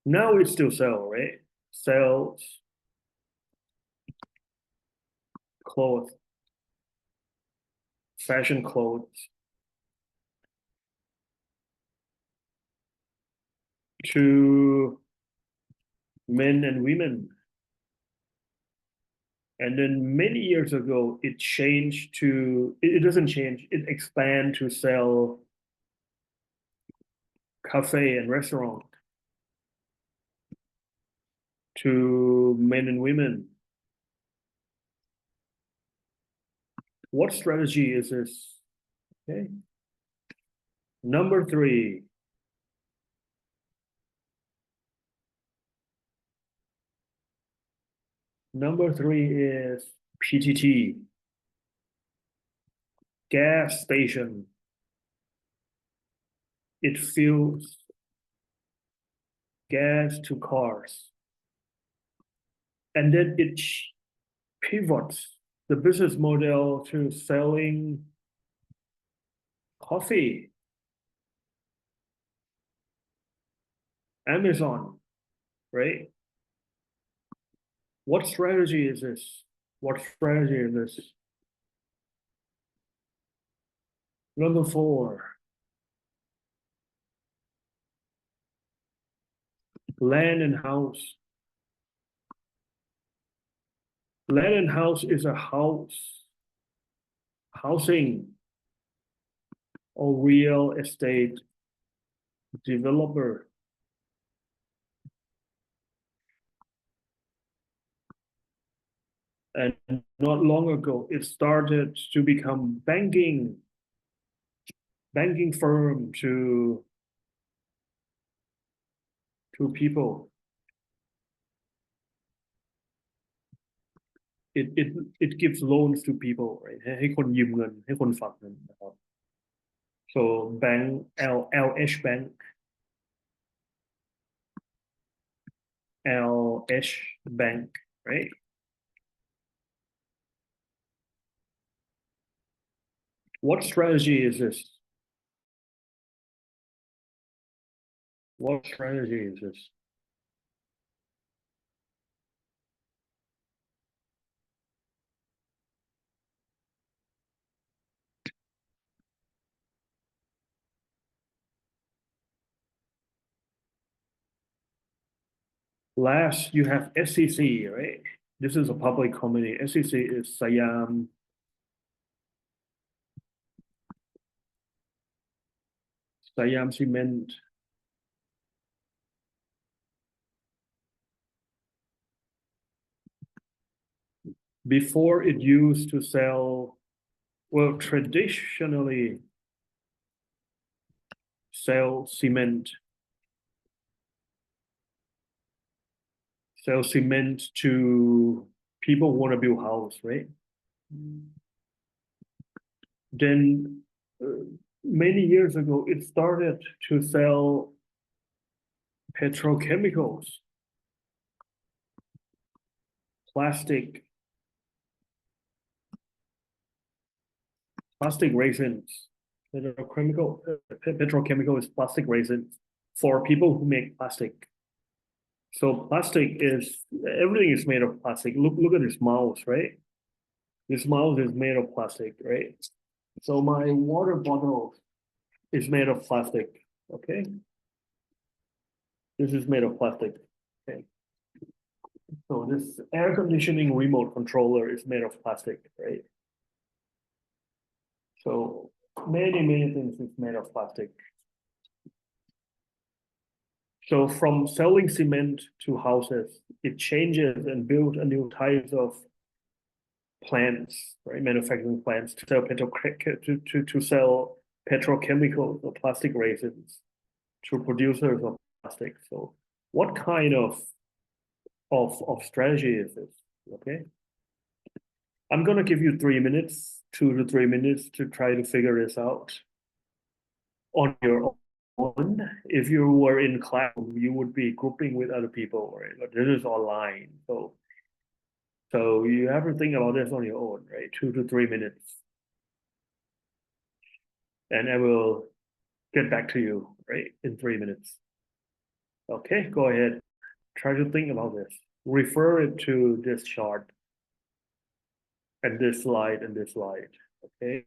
now it still sell, right? Sells clothes, fashion clothes to men and women. And then many years ago, it changed to, it doesn't change, it expand to sell cafe and restaurant to men and women. What strategy is this? Okay. Number three. Number three is PTT, gas station. It fills gas to cars. And then it pivots the business model to selling coffee. Amazon, right? What strategy is this? What strategy is this? Number four. Land and house. Land and house is a house, housing, or real estate developer. And not long ago, it started to become banking firm to people. It gives loans to people, right? ให้คนยืมเงินให้คนฝากเงินนะครับ so bank LH bank LH bank, right? What strategy is this? What strategy is this? Last, you have SEC, right? This is a public company. SEC is Siam Cement. Before it used to sell, well, traditionally sell cement, to people who want to build house, right? Then many years ago, it started to sell petrochemicals, plastic resins. Petrochemical is plastic resins for people who make plastic. So plastic is everything is made of plastic. Look at this mouse, right? This mouse is made of plastic, right? So my water bottle is made of plastic. Okay. This is made of plastic. Okay. So this air conditioning remote controller is made of plastic, right? So many things is made of plastic. So from selling cement to houses, it changes and build a new types of plants, right? Manufacturing plants to sell to sell petrochemicals or plastic resins to producers of plastic. So what kind of strategy is this? Okay. I'm gonna give you 3 minutes, 2 to 3 minutes to try to figure this out on your own. If you were in class, you would be grouping with other people, right? But this is online. So you have to think about this on your own, right? 2 to 3 minutes. And I will get back to you, right, in 3 minutes. Okay, go ahead. Try to think about this. Refer it to this chart and this slide and this slide. Okay.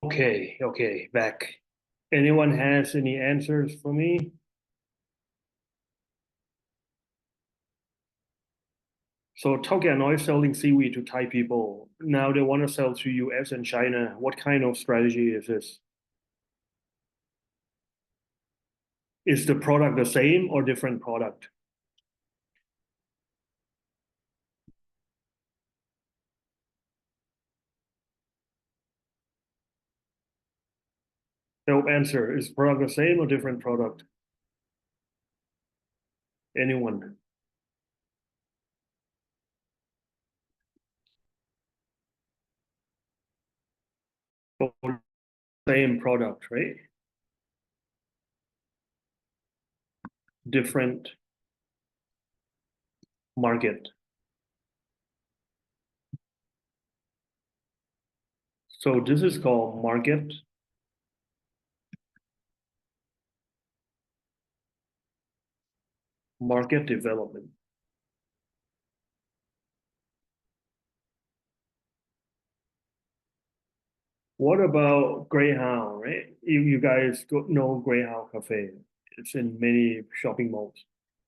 Okay, back. Anyone has any answers for me? So Tokyo Hanoi is selling seaweed to Thai people. Now they want to sell to US and China. What kind of strategy is this? Is the product the same or different product? No answer. Is product the same or different product? Anyone? Same product, right? Different market. So this is called market development. What about Greyhound, right? You guys know Greyhound Cafe. It's in many shopping malls.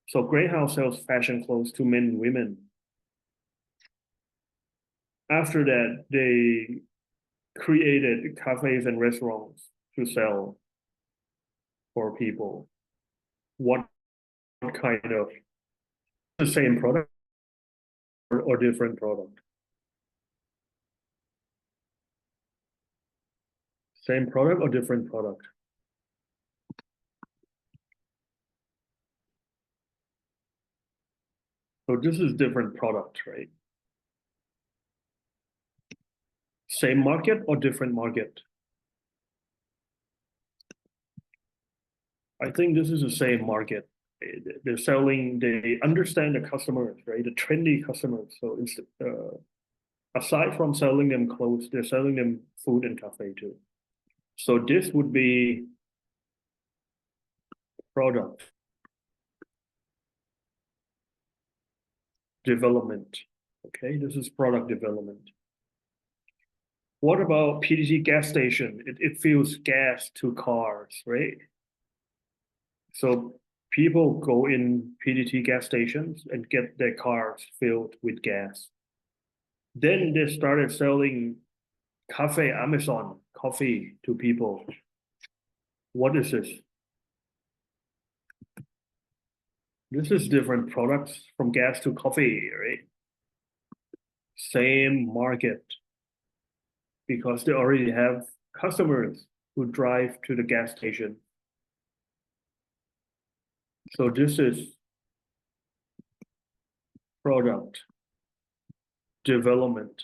So Greyhound sells fashion clothes to men and women. After that, they created cafes and restaurants to sell for people. What kind of the same product or different product? Same product or different product? So this is different product, right? Same market or different market? I think this is the same market. They're selling, they understand the customers, right? The trendy customers. So it's aside from selling them clothes, they're selling them food and cafe too. So this would be product development. Okay, this is product development. What about PTT gas station? It fills gas to cars, right? So people go in PTT gas stations and get their cars filled with gas. Then they started selling Cafe Amazon coffee to people. What is this? This is different products from gas to coffee, right? Same market because they already have customers who drive to the gas station. So this is product development.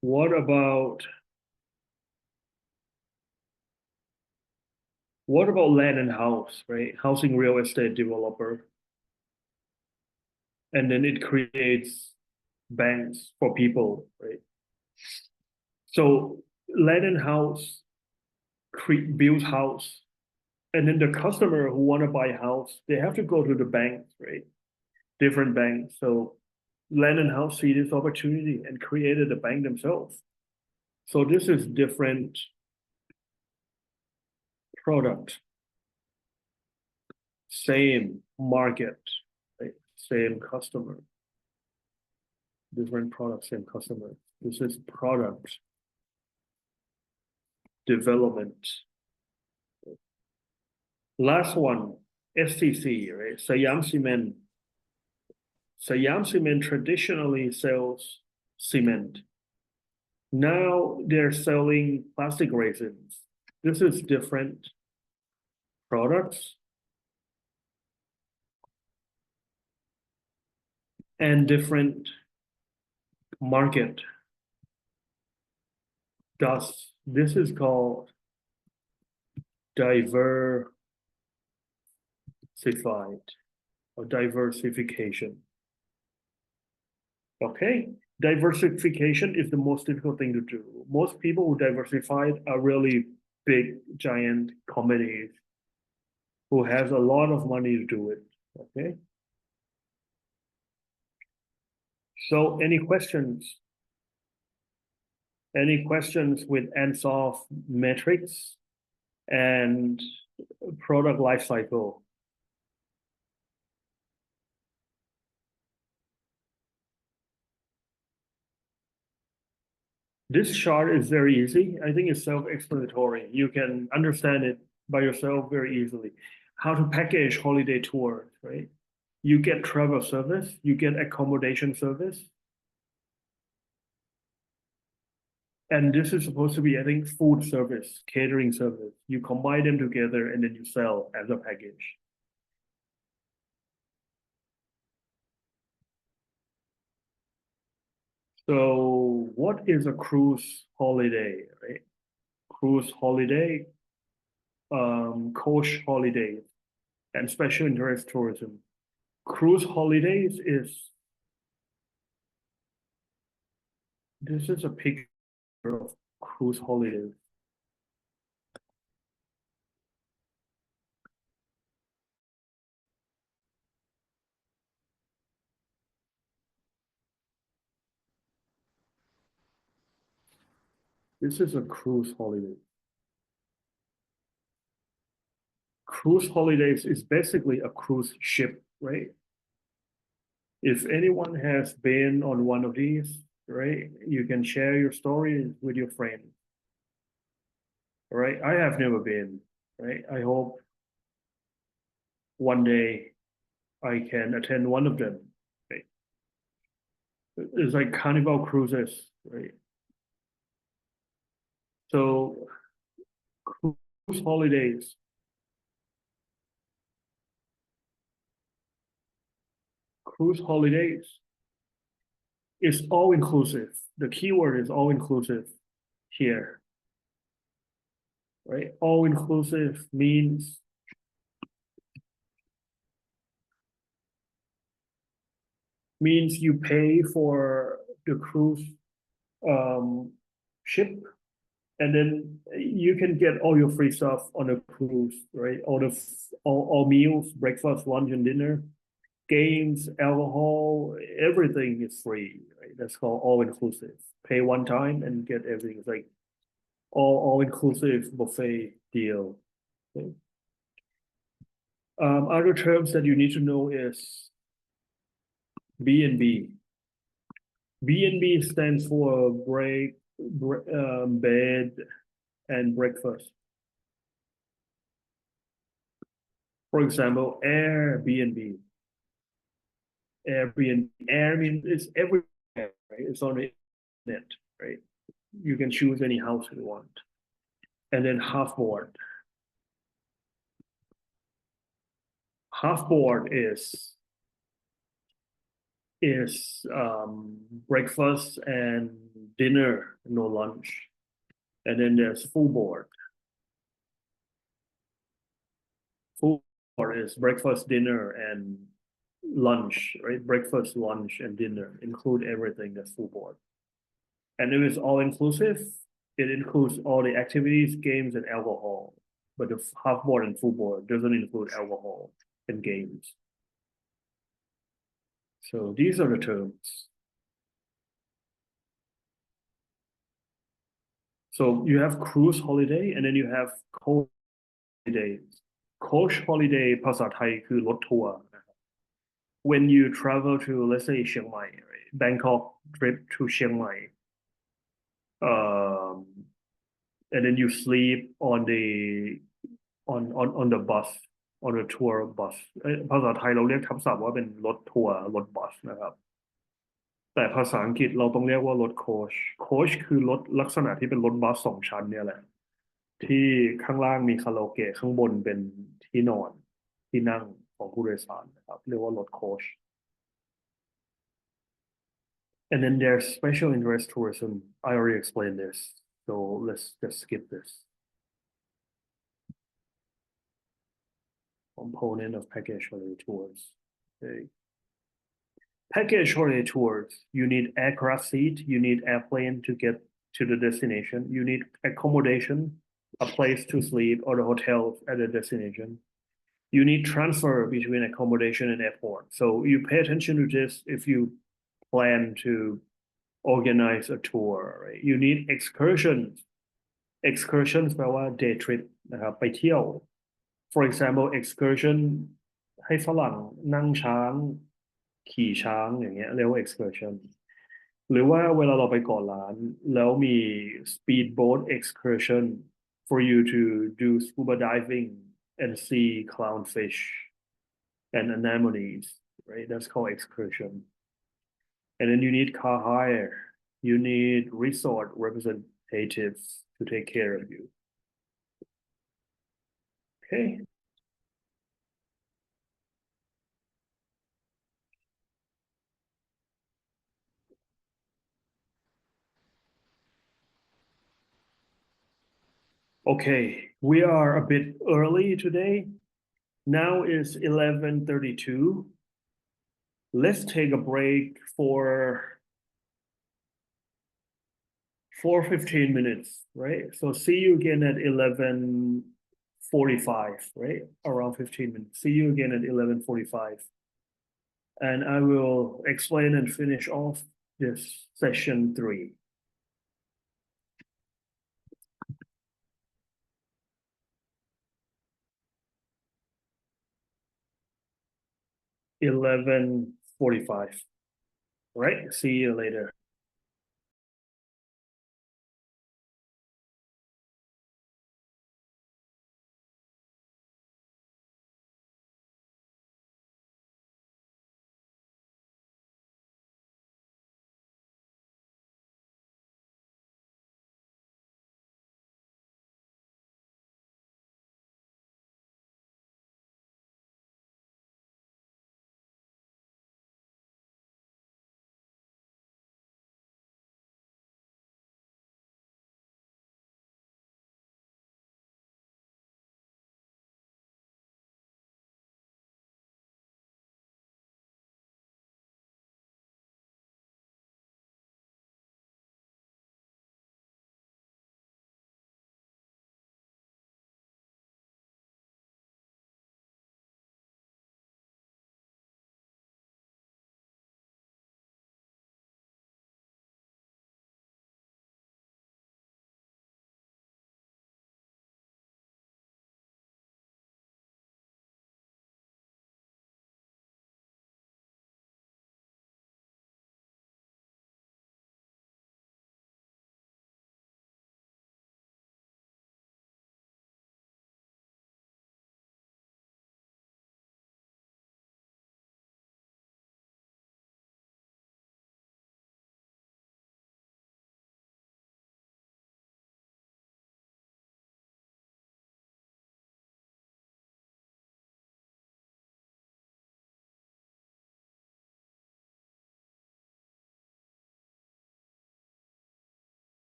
What about land and house, right? Housing real estate developer. And then it creates banks for people, right? So land and house builds house. And then the customer who want to buy a house, they have to go to the banks, right? Different banks. So land and house see this opportunity and created a bank themselves. So this is different product, same market, right? Same customer, different product, same customer. This is product development. Last one, STC, right? Siam Cement. Siam Cement traditionally sells cement. Now they're selling plastic resins. This is different products and different market. Thus, this is called diversified or diversification. Okay, diversification is the most difficult thing to do. Most people who diversified are really big, giant companies who has a lot of money to do it. Okay. So any questions? Any questions with Ansoff metrics and product life cycle? This chart is very easy. I think it's self-explanatory. You can understand it by yourself very easily. How to package holiday tours, right? You get travel service, you get accommodation service. And this is supposed to be, I think, food service, catering service. You combine them together and then you sell as a package. So what is a cruise holiday, right? Cruise holiday, coach holidays, and special interest tourism. Cruise holidays is, this is a picture of cruise holidays. This is a cruise holiday. Cruise holidays is basically a cruise ship, right? If anyone has been on one of these, right, you can share your stories with your friends, right? I have never been, right? I hope one day I can attend one of them, right? It's like Carnival cruises, right? So cruise holidays, cruise holidays is all inclusive. The keyword is all inclusive here, right? All inclusive means you pay for the cruise ship, and then you can get all your free stuff on a cruise, right? All meals, breakfast, lunch, and dinner, games, alcohol, everything is free, right? That's called all inclusive. Pay one time and get everything. It's like all inclusive buffet deal. Okay. Other terms that you need to know is B&B. B&B stands for bed and breakfast. For example, Airbnb. Airbnb. Air means it's everywhere, right? It's on the internet, right? You can choose any house you want. And then half board. Half board is breakfast and dinner, no lunch. And then there's full board. Full board is breakfast, dinner, and lunch, right? Breakfast, lunch, and dinner include everything that's full board. And if it's all inclusive, it includes all the activities, games, and alcohol. But the half board and full board doesn't include alcohol and games. So these are the terms. So you have cruise holiday and then you have coach holiday. Coach holiday ภาษาไทยคือรถทัวร์ When you travel to, let's say, Chiang Mai, right? Bangkok trip to Chiang Mai, and then you sleep on the bus, on the tour bus ภาษาไทยเราเรียกทับศัพท์ว่าเป็นรถทัวร์รถบัสนะครับ แต่ภาษาอังกฤษเราต้องเรียกว่ารถโค้ชโค้ชคือรถลักษณะที่เป็นรถบัส2 ชั้นเนี่ยแหละที่ข้างล่างมีคาราโอเกะข้างบนเป็นที่นอนที่นั่งของผู้โดยสารนะครับเรียกว่ารถโค้ช And then there's special interest tourism. I already explained this, so let's just skip this. Component of package holiday tours. Okay. Package holiday tours, you need aircraft seat, you need airplane to get to the destination, you need accommodation, a place to sleep, or the hotels at the destination. You need transfer between accommodation and airport. So you pay attention to this if you plan to organize a tour, right? You need excursions. Excursions แปลว่า day trip นะครับไปเที่ยว for example excursion ให้ฝรั่งนั่งช้างขี่ช้างอย่างเงี้ยเรียกว่า excursion หรือว่าเวลาเราไปเกาะล้านแล้วมี speedboat excursion for you to do scuba diving and see clownfish and anemones, right? That's called excursion. And then you need car hire. You need resort representatives to take care of you. Okay. Okay, we are a bit early today. Now is 11:32. Let's take a break for 15 minutes, right? So see you again at 11:45, right? Around 15 minutes. See you again at 11:45. And I will explain and finish off this session 3. 11:45. Right? See you later.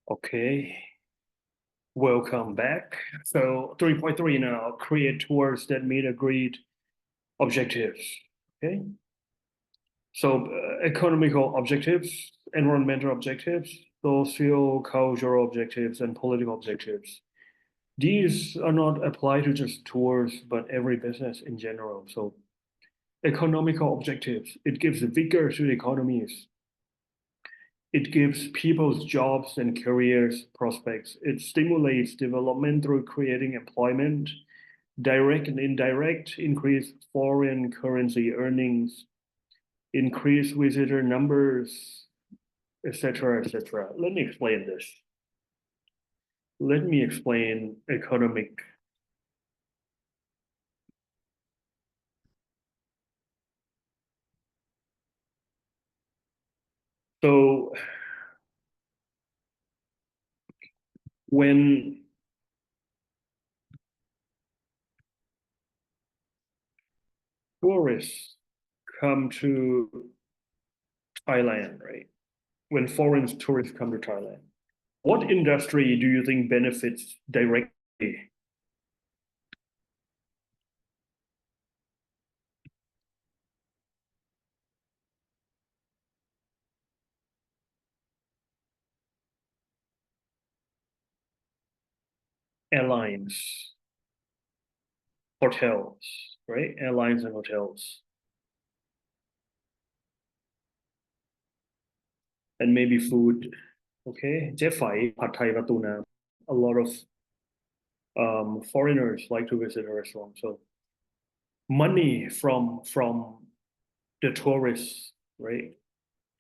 Okay, welcome back. So 3.3 now, create tours that meet agreed objectives. Okay, so economical objectives, environmental objectives, socio-cultural objectives, and political objectives. These are not applied to just tours, but every business in general. So economical objectives, it gives vigor to the economies. It gives people's jobs and careers prospects. It stimulates development through creating employment, direct and indirect, increase foreign currency earnings, increase visitor numbers, etc., etc. Let me explain this. Let me explain economic. So when tourists come to Thailand, right? When foreign tourists come to Thailand, what industry do you think benefits directly? Airlines, hotels, right? Airlines and hotels, and maybe food. Okay, เจ๊ไฝผัดไทยประตูน้ำ a lot of foreigners like to visit a restaurant. So money from the tourists, right?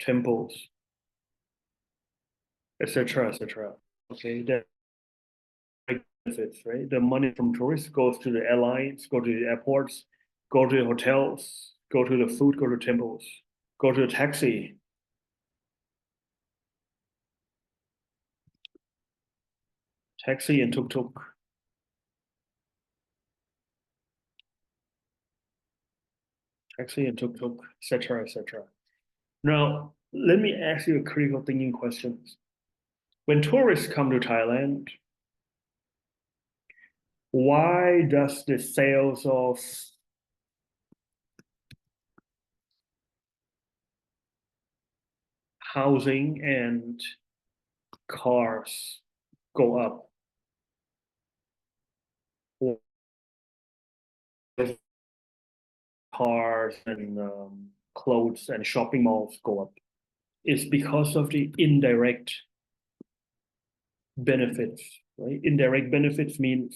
Temples, etc., etc. Okay, that benefits, right? The money from tourists goes to the airlines, go to the airports, go to the hotels, go to the food, go to temples, go to the taxi. Taxi and tuk-tuk. Taxi and tuk-tuk, etc., etc. Now, let me ask you a critical thinking question. When tourists come to Thailand, why does the sales of housing and cars go up? Cars and clothes and shopping malls go up. It's because of the indirect benefits, right? Indirect benefits means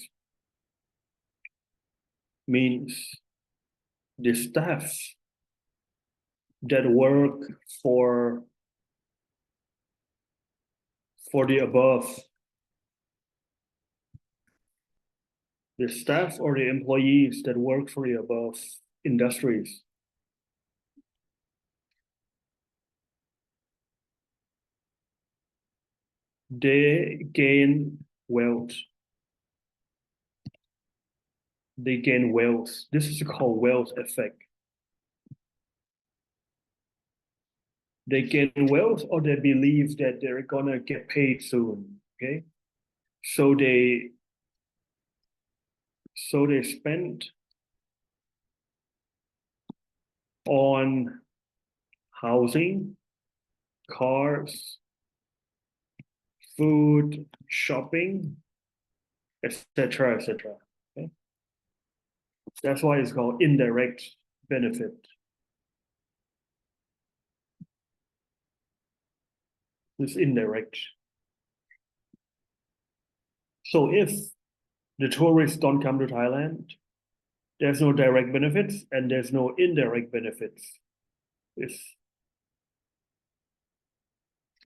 the staff that work for the above, the staff or the employees that work for the above industries, they gain wealth. They gain wealth. This is called wealth effect. They gain wealth or they believe that they're gonna get paid soon. Okay. So they spend on housing, cars, food, shopping, etc., etc. Okay? That's why it's called indirect benefit. It's indirect. So if the tourists don't come to Thailand, there's no direct benefits and there's no indirect benefits. It's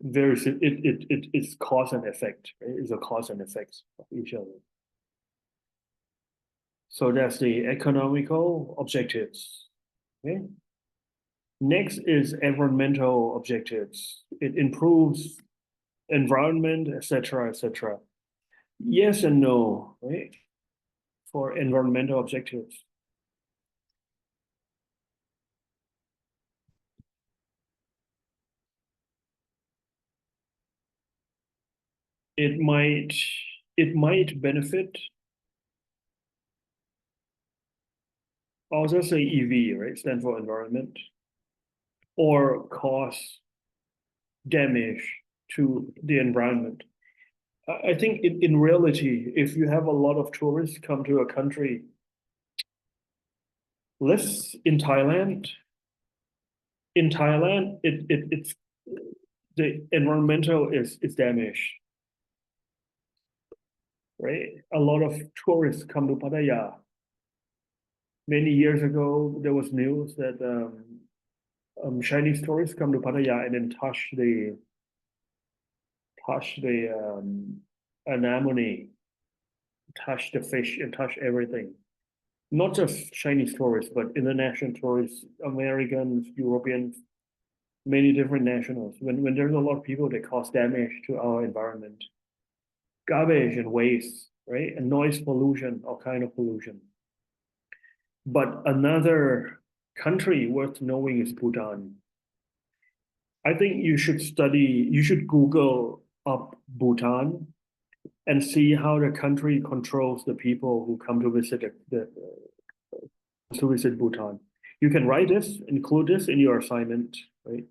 it's cause and effect, right? It's a cause and effect of each other. So that's the economical objectives. Okay. Next is environmental objectives. It improves environment, etc., etc. Yes and no, right? For environmental objectives. it might it might benefit. I'll just say EV, right? Stand for environment, or cause damage to the environment. I think in reality, if you have a lot of tourists come to a country, less in Thailand, it's the environmental is damaged, right? A lot of tourists come to Pattaya. Many years ago, there was news that Chinese tourists come to Pattaya and then touch the anemone, touch the fish, and touch everything. Not just Chinese tourists, but international tourists, Americans, Europeans, many different nationals. When there's a lot of people that cause damage to our environment, garbage and waste, right, and noise pollution, all kind of pollution. But another country worth knowing is Bhutan. I think you should Google up Bhutan and see how the country controls the people who come to visit to visit Bhutan. You can write this, include this in your assignment, right?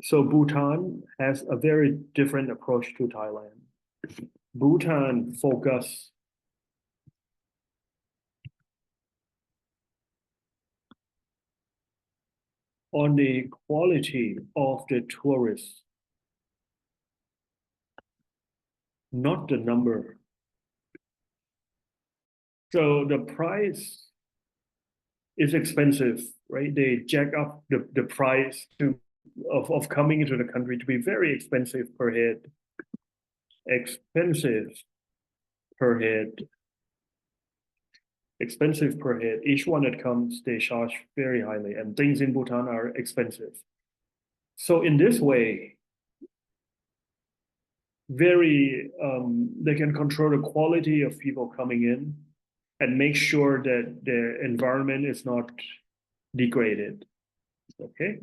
So Bhutan has a very different approach to Thailand. Bhutan focus on the quality of the tourists, not the number. So the price is expensive, right? They jack up the price of coming into the country to be very expensive per head. Expensive per head. Expensive per head. Each one that comes, they charge very highly, and things in Bhutan are expensive. So in this way, they can control the quality of people coming in and make sure that the environment is not degraded. Okay.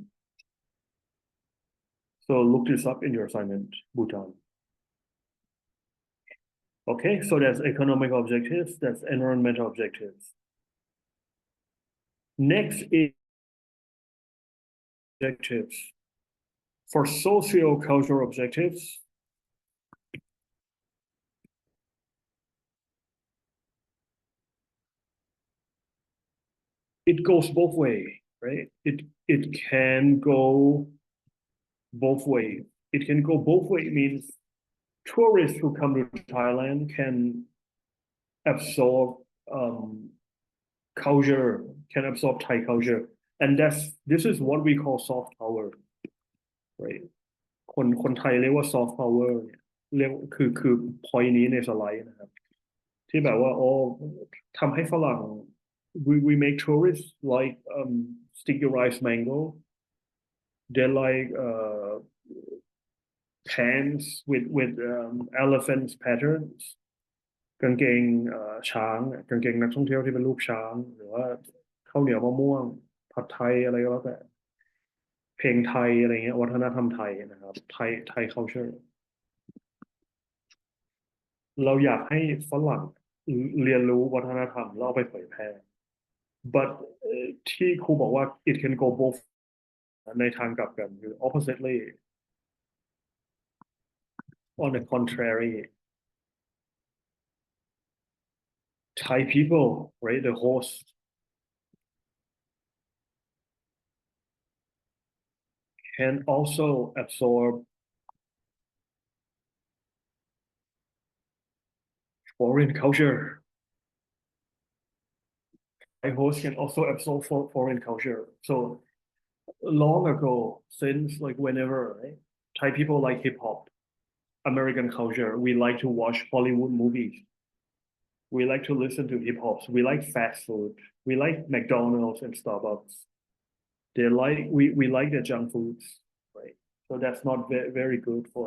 So look this up in your assignment, Bhutan. Okay, so that's economic objectives, that's environmental objectives. Next is objectives. For socio-cultural objectives, it goes both ways, right? It can go both ways. It can go both ways means tourists who come to Thailand can absorb culture, can absorb Thai culture. And this is what we call soft power, right? คนไทยเรียกว่า soft power เนี่ยเรียกคือ point นี้ในสไลด์นะครับที่แบบว่าโอ้ทำให้ฝรั่ง we make tourists like sticky rice mango they like pants with elephants patterns กางเกงช้างกางเกงนักท่องเที่ยวที่เป็นรูปช้างหรือว่าข้าวเหนียวมะม่วงผัดไทยอะไรก็แล้วแต่เพลงไทยอะไรเงี้ยวัฒนธรรมไทยนะครับไทย culture เราอยากให้ฝรั่งเรียนรู้วัฒนธรรมแล้วเอาไปเผยแพร่ but ที่ครูบอกว่า it can go both ในทางกลับกันคือ oppositely on the contrary Thai people right the host can also absorb foreign culture Thai host can also absorb foreign culture so long ago since like whenever right Thai people like hip hop American culture we like to watch Hollywood movies we like to listen to hip hops we like fast food we like McDonald's and Starbucks they like we like the junk foods right so that's not very good for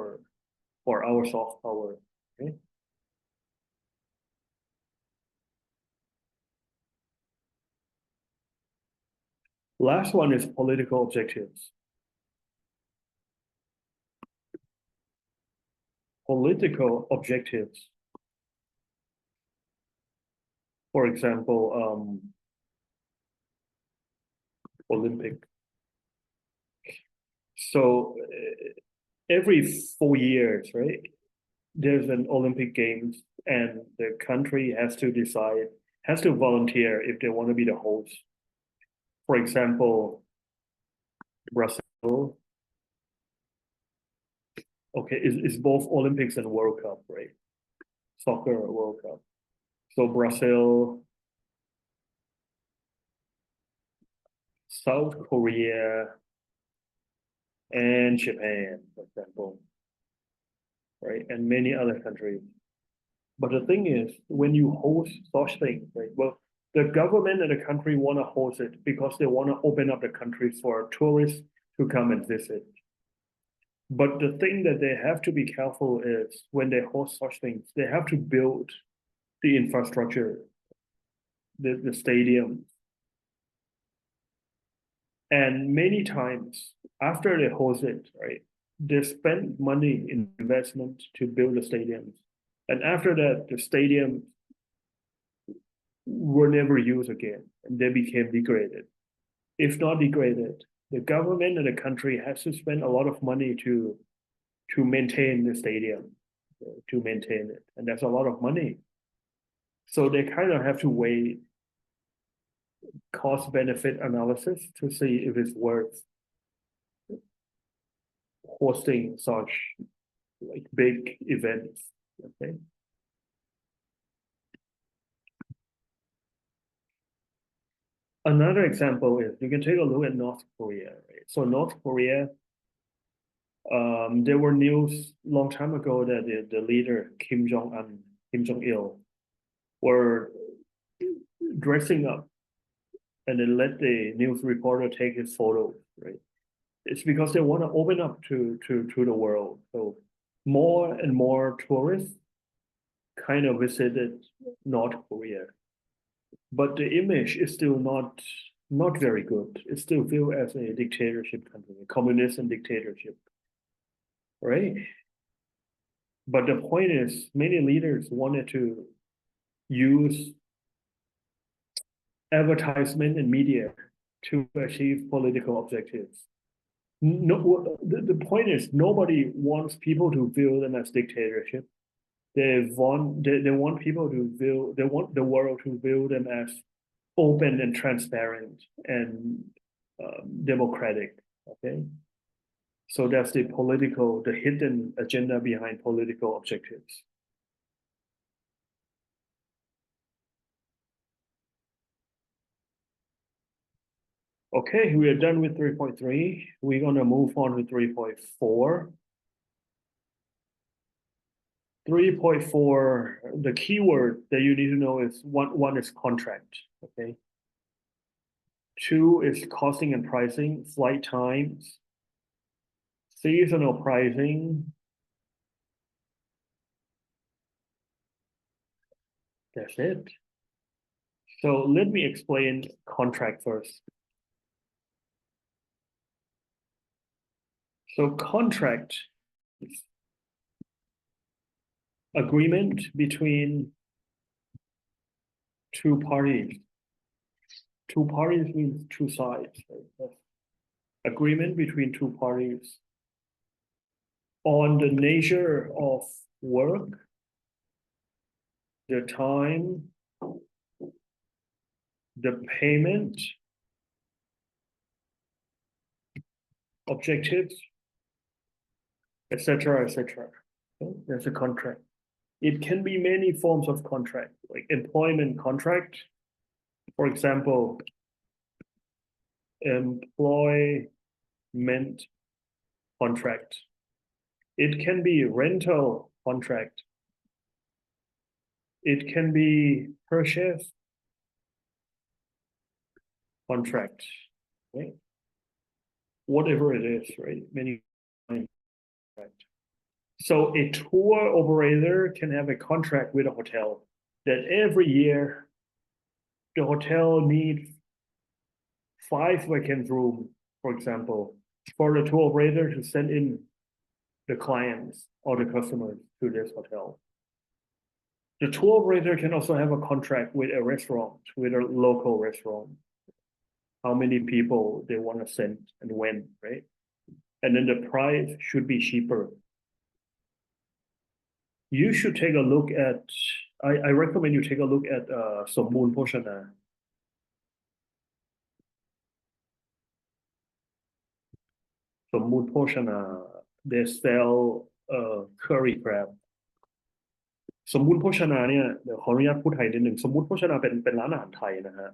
our soft power okay last one is political objectives political objectives. For example, Olympic. So every 4 years, right? There's an Olympic Games, and the country has to decide, has to volunteer if they want to be the host. For example, Brazil. Okay, it's both Olympics and World Cup, right? Soccer World Cup. So Brazil, South Korea, and Japan, for example, right? And many other countries. But the thing is, when you host such things, right? Well, the government and the country want to host it because they want to open up the country for tourists to come and visit. But the thing that they have to be careful is when they host such things, they have to build the infrastructure, the stadium. And many times after they host it, right, they spend money in investment to build the stadiums. And after that, the stadiums were never used again and they became degraded. If not degraded, the government and the country has to spend a lot of money to maintain the stadium, to maintain it. And that's a lot of money. So they kind of have to weigh cost benefit analysis to see if it's worth hosting such like big events. Okay. Another example is you can take a look at North Korea. Right? So North Korea, there were news long time ago that the leader Kim Jong Un, Kim Jong Il, were dressing up, and then let the news reporter take his photo. Right? It's because they want to open up to the world. So more and more tourists kind of visited North Korea, but the image is still not very good. It's still viewed as a dictatorship country, a communist and dictatorship, right? But the point is, many leaders wanted to use advertisement and media to achieve political objectives. No, the point is nobody wants people to view them as dictatorship. They want people to view, they want the world to view them as open and transparent and democratic. Okay. So that's the hidden agenda behind political objectives. Okay, we are done with 3.3. We're gonna move on to 3.4. 3.4, the keyword that you need to know is one is contract. Okay. 2 is costing and pricing, flight times, seasonal pricing. That's it. So let me explain contract first. So contract is agreement between two parties. Two parties means two sides. Right? Agreement between two parties on the nature of work, the time, the payment, objectives, etc., etc. Okay? That's a contract. It can be many forms of contract, like employment contract, for example, employment contract. It can be rental contract. It can be purchase contract, right? Whatever it is, right? Many contract. So a tour operator can have a contract with a hotel that every year the hotel needs 5 vacant rooms, for example, for the tour operator to send in the clients or the customers to this hotel. The tour operator can also have a contract with a restaurant, with a local restaurant, how many people they want to send and when, right? And then the price should be cheaper. You should take a look at, I recommend you take a look at Somboon Poshana. Somboon Poshana, they sell curry crab สมบูรณ์โภชนาเนี่ยเดี๋ยวขออนุญาตพูดไทยนิดหนึ่งสมบูรณ์โภชนาเป็นร้านอาหารไทยนะฮะ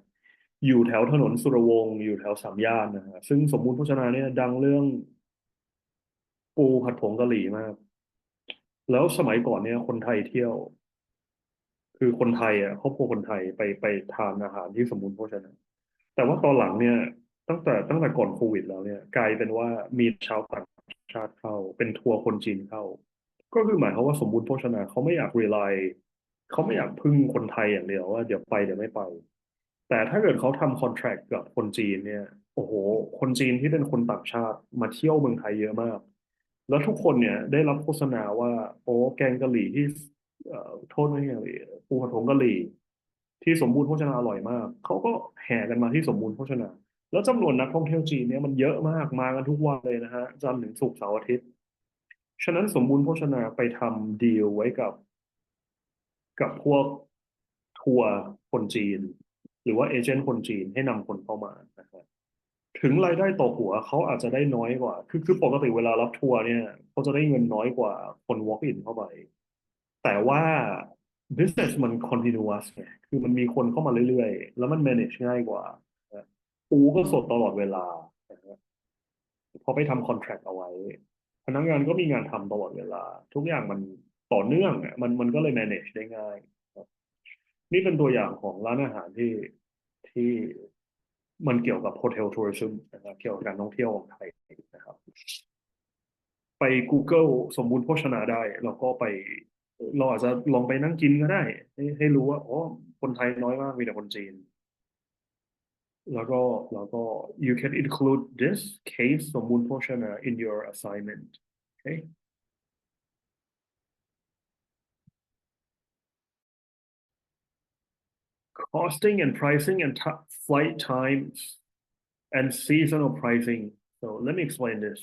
อยู่แถวถนนสุรวงศ์อยู่แถวสามย่านนะฮะซึ่งสมบูรณ์โภชนาเนี่ยดังเรื่องปูผัดผงกะหรี่มากแล้วสมัยก่อนเนี่ยคนไทยเที่ยวคือคนไทยอ่ะครอบครัวคนไทยไปทานอาหารที่สมบูรณ์โภชนาแต่ว่าตอนหลังเนี่ยตั้งแต่ก่อนโควิดแล้วเนี่ยกลายเป็นว่ามีชาวต่างชาติเข้าเป็นทัวร์คนจีนเข้า ก็คือหมายความว่าสมบูรณ์โภชนาเขาไม่อยาก rely เขาไม่อยากพึ่งคนไทยอย่างเดียวว่าเดี๋ยวไปเดี๋ยวไม่ไปแต่ถ้าเกิดเขาทำ contract กับคนจีนเนี่ยโอ้โหคนจีนที่เป็นคนต่างชาติมาเที่ยวเมืองไทยเยอะมากแล้วทุกคนเนี่ยได้รับโฆษณาว่าโอ้แกงกะหรี่ที่โทษไม่ใช่แกงกะหรี่ปูผัดผงกะหรี่ที่สมบูรณ์โภชนาอร่อยมากเขาก็แห่กันมาที่สมบูรณ์โภชนาแล้วจำนวนนักท่องเที่ยวจีนเนี่ยมันเยอะมากมากันทุกวันเลยนะฮะจันทร์ถึงศุกร์เสาร์อาทิตย์ ฉะนั้นสมบูรณ์โภชนาไปทำดีลไว้กับพวกทัวร์คนจีนหรือว่าเอเจนต์คนจีนให้นำคนเข้ามานะครับถึงรายได้ต่อหัวเขาอาจจะได้น้อยกว่าคือปกติเวลารับทัวร์เนี่ยเขาจะได้เงินน้อยกว่าคน walk in เข้าไปแต่ว่า business มัน continuous ไงคือมันมีคนเข้ามาเรื่อยๆแล้วมัน manage ง่ายกว่านะปูก็สดตลอดเวลานะครับพอไปทำ contract เอาไว้ พนักงานก็มีงานทำตลอดเวลาทุกอย่างมันต่อเนื่องอ่ะมันก็เลย manage ได้ง่ายครับนี่เป็นตัวอย่างของร้านอาหารที่มันเกี่ยวกับ hotel tourism นะครับเกี่ยวกับการท่องเที่ยวของไทยนะครับไป Google สมบูรณ์โภชนาได้แล้วก็ไปเราอาจจะลองไปนั่งกินก็ได้ให้รู้ว่าอ๋อคนไทยน้อยมากมีแต่คนจีนแล้วก็ you can include this case สมบูรณ์โภชนา in your assignment okay costing and pricing and flight times and seasonal pricing. So let me explain this.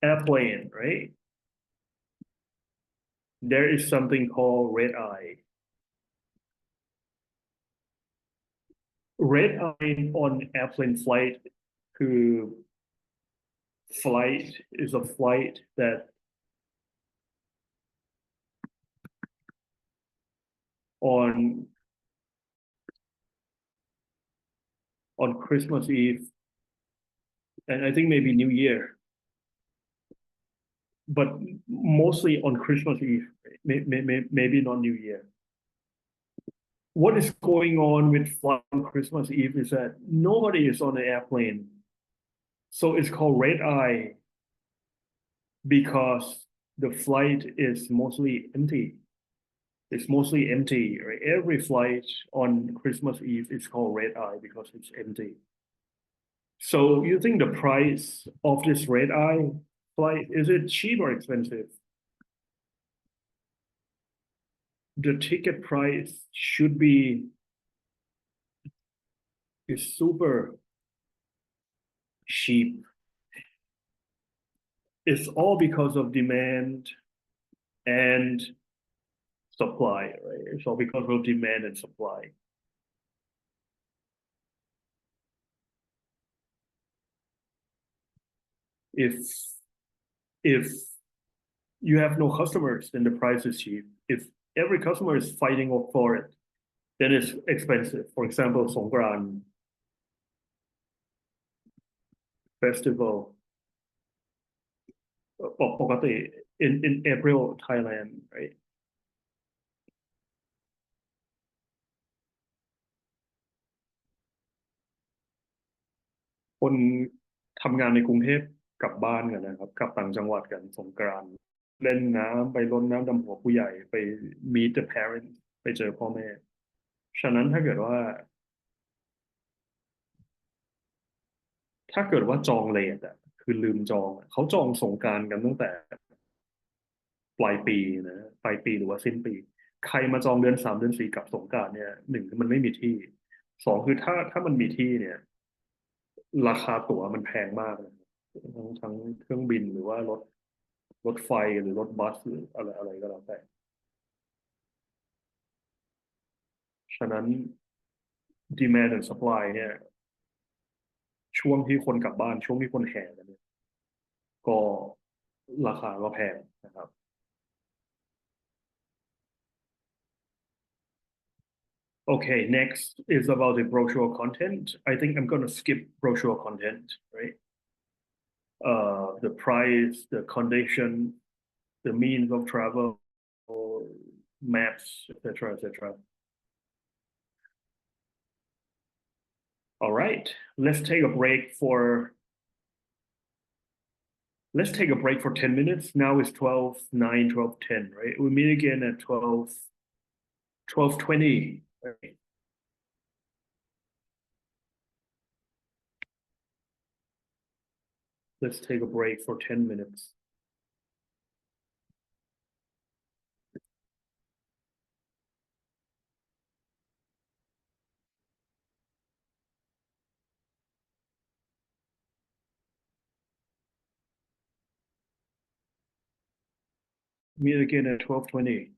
Airplane, right? There is something called red eye. Red eye on airplane flightคือ flight is a flight that on Christmas Eve and I think maybe New Year, but mostly on Christmas Eve, maybe not New Year. What is going on with flight on Christmas Eve is that nobody is on the airplane. So it's called red eye because the flight is mostly empty. It's mostly empty, right? Every flight on Christmas Eve is called red eye because it's empty. So you think the price of this red eye flight, is it cheap or expensive? The ticket price should be is super cheap. It's all because of demand and supply, right? It's all because of demand and supply. If you have no customers, then the price is cheap. If every customer is fighting for it, then it's expensive. For example, Songkran festival, in April, Thailand, right? คนทำงานในกรุงเทพกลับบ้านกันนะครับกลับต่างจังหวัดกันสงกรานต์เล่นน้ำไปรดน้ำดำหัวผู้ใหญ่ไป meet the parents ไปเจอพ่อแม่ฉะนั้นถ้าเกิดว่าจองเลทอ่ะ คือลืมจองเขาจองสงกรานต์กันตั้งแต่ปลายปีนะปลายปีหรือว่าสิ้นปีใครมาจองเดือน 3 เดือน 4กับสงกรานต์เนี่ยหนึ่งคือมันไม่มีที่สองคือถ้ามันมีที่เนี่ยราคาตั๋วมันแพงมากนะทั้งเครื่องบินหรือว่ารถไฟหรือรถบัสหรืออะไรอะไรก็แล้วแต่ฉะนั้น demand and supply เนี่ยช่วงที่คนกลับบ้านช่วงที่คนแห่กันเนี่ยก็ราคาก็แพงนะครับ Okay, next is about the brochure content. I think I'm going to skip brochure content, right? The price, the condition, the means of travel, maps, etc., etc. All right, let's take a break for let's take a break for 10 minutes. Now it's 12:09, 12:10, right? We meet again at 12:20. Right? Let's take a break for 10 minutes. Meet again at 12:20.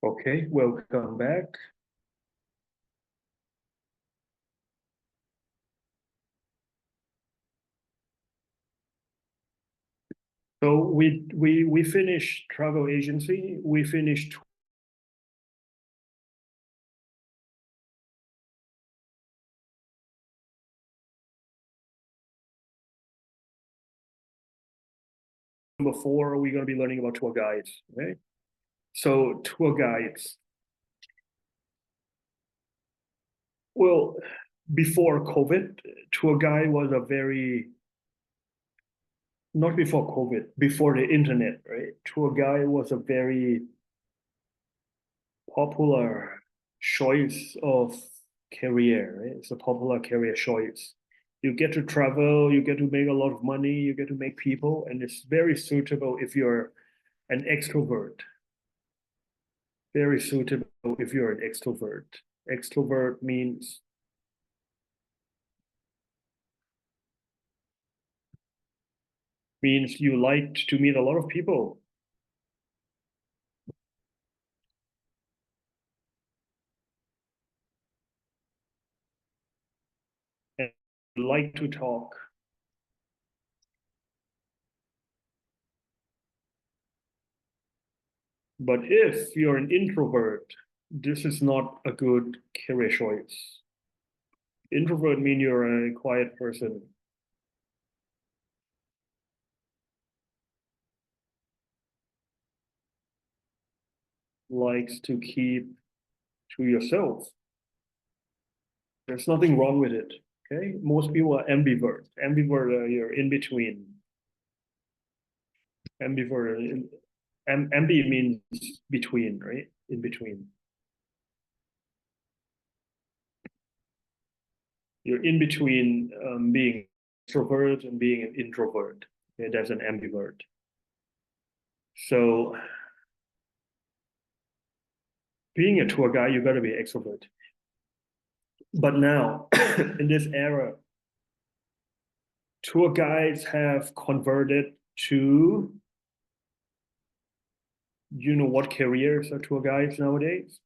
Okay, welcome back. So we finished travel agency. We finished number 4. We're going to be learning about tour guides. Okay, so tour guides. Well, before COVID, tour guide was a very not before COVID, before the internet, right? Tour guide was a very popular choice of career, right? It's a popular career choice. You get to travel, you get to make a lot of money, you get to make people, and it's very suitable if you're an extrovert. Very suitable if you're an extrovert. Extrovert means you like to meet a lot of people and like to talk. But if you're an introvert, this is not a good career choice. Introvert mean you're a quiet person. Likes to keep to yourself. There's nothing wrong with it. Okay, most people are ambivert. Ambivert, you're in between. Ambivert, ambi means between, right? In between. You're in between being extrovert and being an introvert. Okay, that's an ambivert. So being a tour guide, you got to be extrovert. But now, in this era, tour guides have converted to, you know what careers are tour guides nowadays?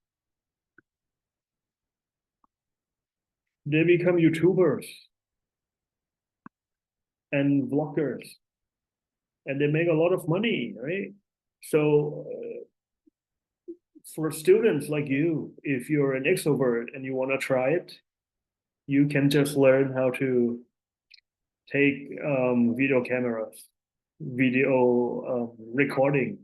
They become YouTubers and vloggers, and they make a lot of money, right? So for students like you, if you're an extrovert and you want to try it, you can just learn how to take video cameras, video recording,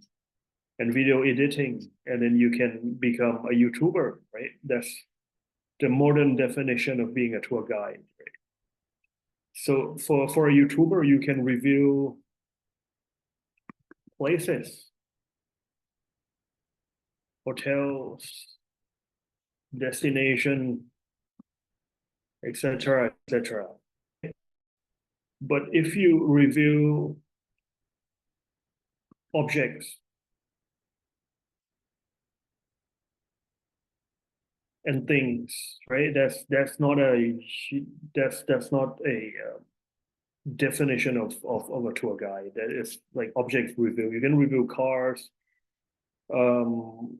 and video editing, and then you can become a YouTuber, right? That's the modern definition of being a tour guide. Right? So for a YouTuber, you can review places, hotels, destination, etc., etc. But if you review objects and things, right? That's not a definition of a tour guide. That is like object review. You can review cars, um,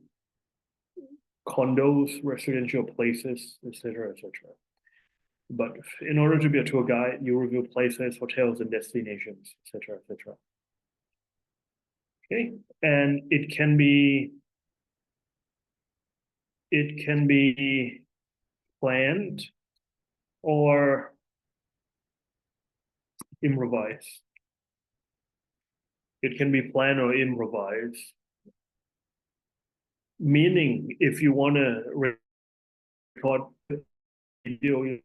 condos, residential places, etc., etc. But in order to be a tour guide, you review places, hotels, and destinations, etc., etc. Okay, and it can be planned or improvised. It can be planned or improvised. Meaning, if you want to record video, you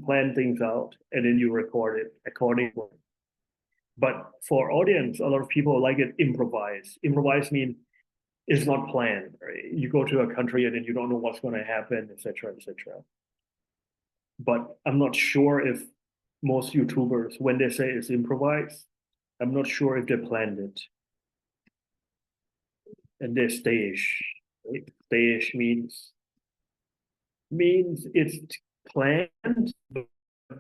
plan things out and then you record it accordingly. But for audience, a lot of people like it improvised. Improvised means it's not planned. Right? You go to a country and then you don't know what's going to happen, etc., etc. But I'm not sure if most YouTubers, when they say it's improvised, I'm not sure if they planned it. And they stage. Right? Stage means it's planned, but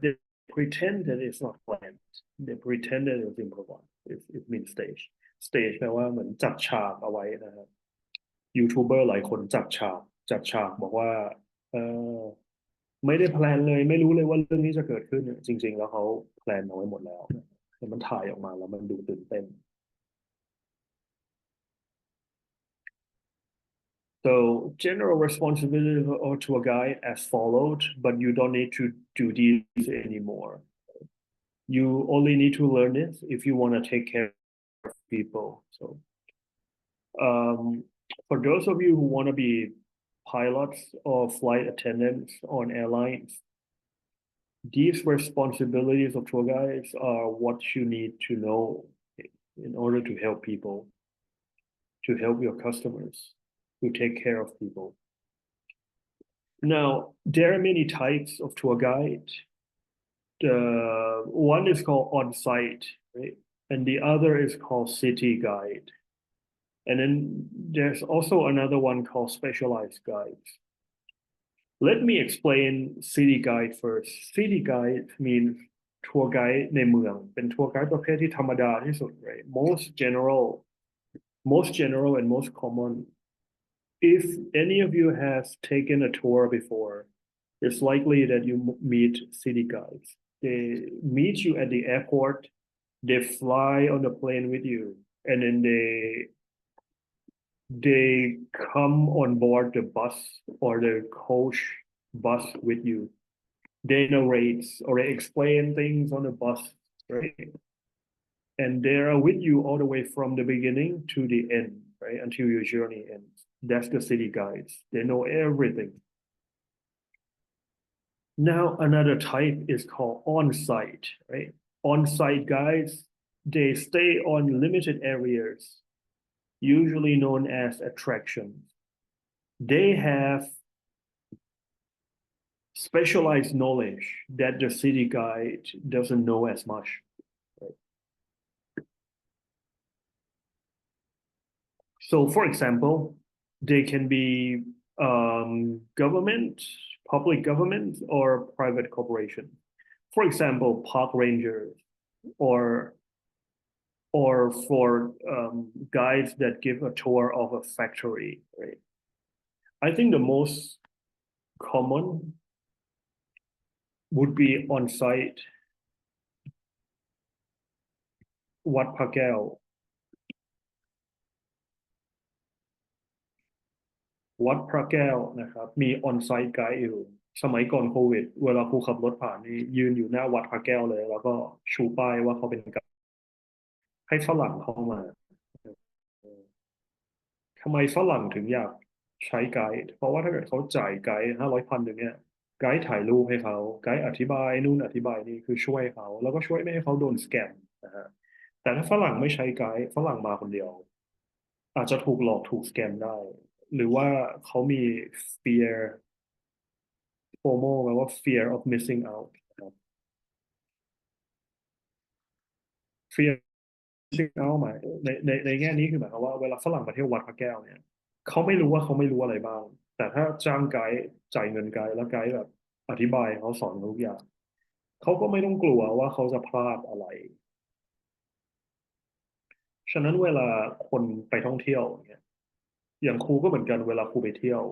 they pretend that it's not planned. They pretend that it's improvised. It means stage. stage แปลว่าเหมือนจัดฉากเอาไว้นะครับยูทูบเบอร์หลายคนจัดฉากบอกว่าเออไม่ได้แพลนเลยไม่รู้เลยว่าเรื่องนี้จะเกิดขึ้นเนี่ยจริงๆแล้วเขาแพลนเอาไว้หมดแล้วแต่มันถ่ายออกมาแล้วมันดูตื่นเต้น So general responsibility of a tour guide as followed, but you don't need to do these anymore. You only need to learn this if you want to take care of people. So um, for those of you who want to be pilots or flight attendants on airlines, these responsibilities of tour guides are what you need to know in order to help people, to help your customers, to take care of people. Now, there are many types of tour guide. One is called on-site, right? And the other is called city guide. And then there's also another one called specialized guides. Let me explain city guide first. City guide means tour guide ในเมืองเป็นทัวร์ไกด์ประเภทที่ธรรมดาที่สุด right? Most general and most common. If any of you has taken a tour before, it's likely that you meet city guides. They meet you at the airport, they fly on the plane with you, and then they come on board the bus or the coach bus with you. They narrate or they explain things on the bus, right? And they are with you all the way from the beginning to the end, right? Until your journey ends. That's the city guides. They know everything. Now, another type is called on-site, right? On-site guides, they stay on limited areas, usually known as attractions. They have specialized knowledge that the city guide doesn't know as much. Right? So, for example, they can be government, public government, or private corporation. For example, park rangers or for guides that give a tour of a factory, right? I think the most common would be on site วัดพระแก้ววัดพระแก้วนะครับมีออนไซต์ไกด์อยู่สมัยก่อนโควิดเวลาครูขับรถผ่านนี่ยืนอยู่หน้าวัดพระแก้วเลยแล้วก็ชูป้ายว่าเขาเป็นไกด์ให้ฝรั่งเข้ามาทำไมฝรั่งถึงอยากใช้ไกด์เพราะว่าถ้าเกิดเขาจ่ายไกด์500,000เนี่ยไกด์ถ่ายรูปให้เขาไกด์อธิบายนู่นอธิบายนี่คือช่วยเขาแล้วก็ช่วยไม่ให้เขาโดนสแกมนะฮะแต่ถ้าฝรั่งไม่ใช้ไกด์ฝรั่งมาคนเดียวอาจจะถูกหลอกถูกสแกมได้หรือว่าเขามี fear FOMO แปลว่า fear of missing out นะครับ fear missing out หมายในแง่นี้คือหมายความว่าเวลาฝรั่งมาเที่ยววัดพระแก้วเนี่ยเขาไม่รู้ว่าเขาไม่รู้อะไรบ้างแต่ถ้าจ้างไกด์จ่ายเงินไกด์แล้วไกด์แบบอธิบายเขาสอนเขาทุกอย่างเขาก็ไม่ต้องกลัวว่าเขาจะพลาดอะไรฉะนั้นเวลาคนไปท่องเที่ยวเนี่ยอย่างครูก็เหมือนกันเวลาครูไปเที่ยว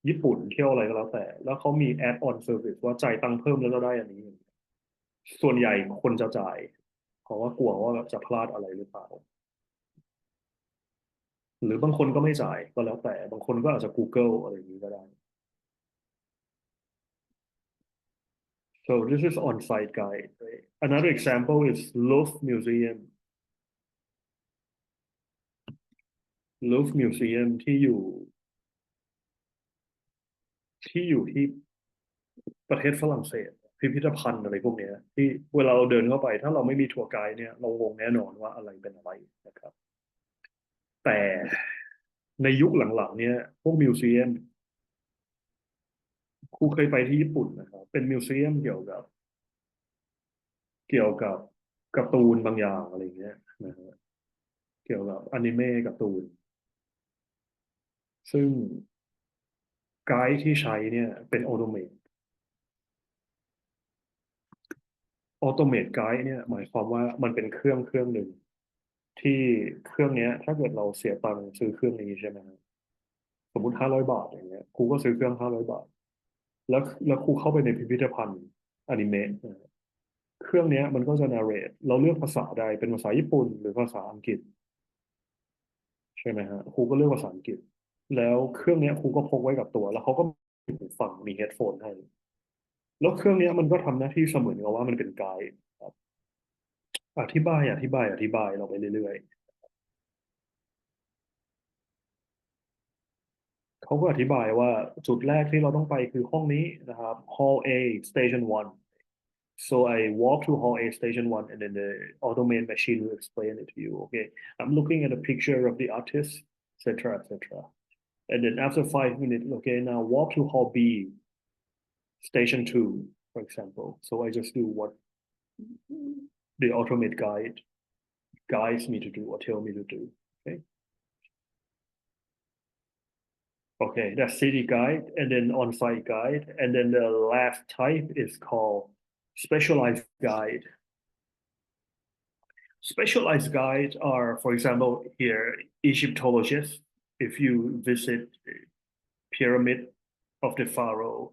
ญี่ปุ่นเที่ยวอะไรก็แล้วแต่แล้วเขามี add on service ว่าจ่ายตังค์เพิ่มแล้วจะได้อันนี้ส่วนใหญ่คนจะจ่ายเพราะว่ากลัวว่าจะพลาดอะไรหรือเปล่าหรือบางคนก็ไม่จ่ายก็แล้วแต่บางคนก็อาจจะ Google อะไรอย่างนี้ก็ได้ so this is on-site guide right? Another example is Louvre Museum Louvre Museum ที่อยู่ที่ประเทศฝรั่งเศสพิพิธภัณฑ์อะไรพวกเนี้ยที่เวลาเราเดินเข้าไปถ้าเราไม่มีทัวร์ไกด์เนี่ยเรางงแน่นอนว่าอะไรเป็นอะไรนะครับแต่ในยุคหลังๆเนี่ยพวกมิวเซียมครูเคยไปที่ญี่ปุ่นนะครับเป็นมิวเซียมเกี่ยวกับการ์ตูนบางอย่างอะไรเงี้ยนะฮะเกี่ยวกับอนิเมะการ์ตูนซึ่งไกด์ที่ใช้เนี่ยเป็นออโตเมตไกด์เนี่ยหมายความว่ามันเป็นเครื่องหนึ่ง ที่เครื่องเนี้ยถ้าเกิดเราเสียตังค์ซื้อเครื่องนี้ใช่ไหมครับสมมติ500 บาทอย่างเงี้ยครูก็ซื้อเครื่อง500 บาทแล้วครูเข้าไปในพิพิธภัณฑ์อนิเมะเครื่องเนี้ยมันก็จะ narrate เราเลือกภาษาใดเป็นภาษาญี่ปุ่นหรือภาษาอังกฤษใช่ไหมฮะครูก็เลือกภาษาอังกฤษแล้วเครื่องเนี้ยครูก็พกไว้กับตัวแล้วเขาก็มีหูฟังมีเฮดโฟนให้แล้วเครื่องเนี้ยมันก็ทำหน้าที่เสมือนกับว่ามันเป็นไกด์ครับอธิบายเราไปเรื่อยๆเขาก็อธิบายว่าจุดแรกที่เราต้องไปคือห้องนี้นะครับ Hall A Station 1 So I walk to Hall A Station 1 and then the automate machine will explain it to you. Okay, I'm looking at a picture of the artist, etc., etc. And then after 5 minutes, okay, now walk to Hall B, Station 2, for example. So I just do what the automate guide guides me to do or tell me to do. Okay. Okay, that's city guide and then on-site guide. And then the last type is called specialized guide. Specialized guides are, for example, here, Egyptologists. If you visit Pyramid of the Pharaoh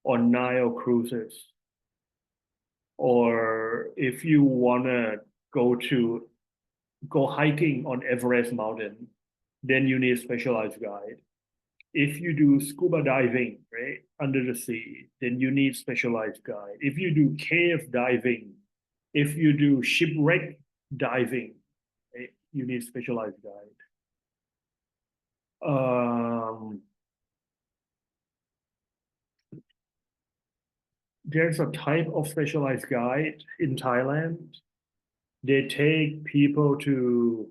or Nile cruises, or if you wanna go hiking on Everest Mountain, then you need specialized guide. If you do scuba diving, right, under the sea, then you need specialized guide. If you do cave diving, if you do shipwreck diving, right, you need specialized guide. There's a type of specialized guide in Thailand. They take people to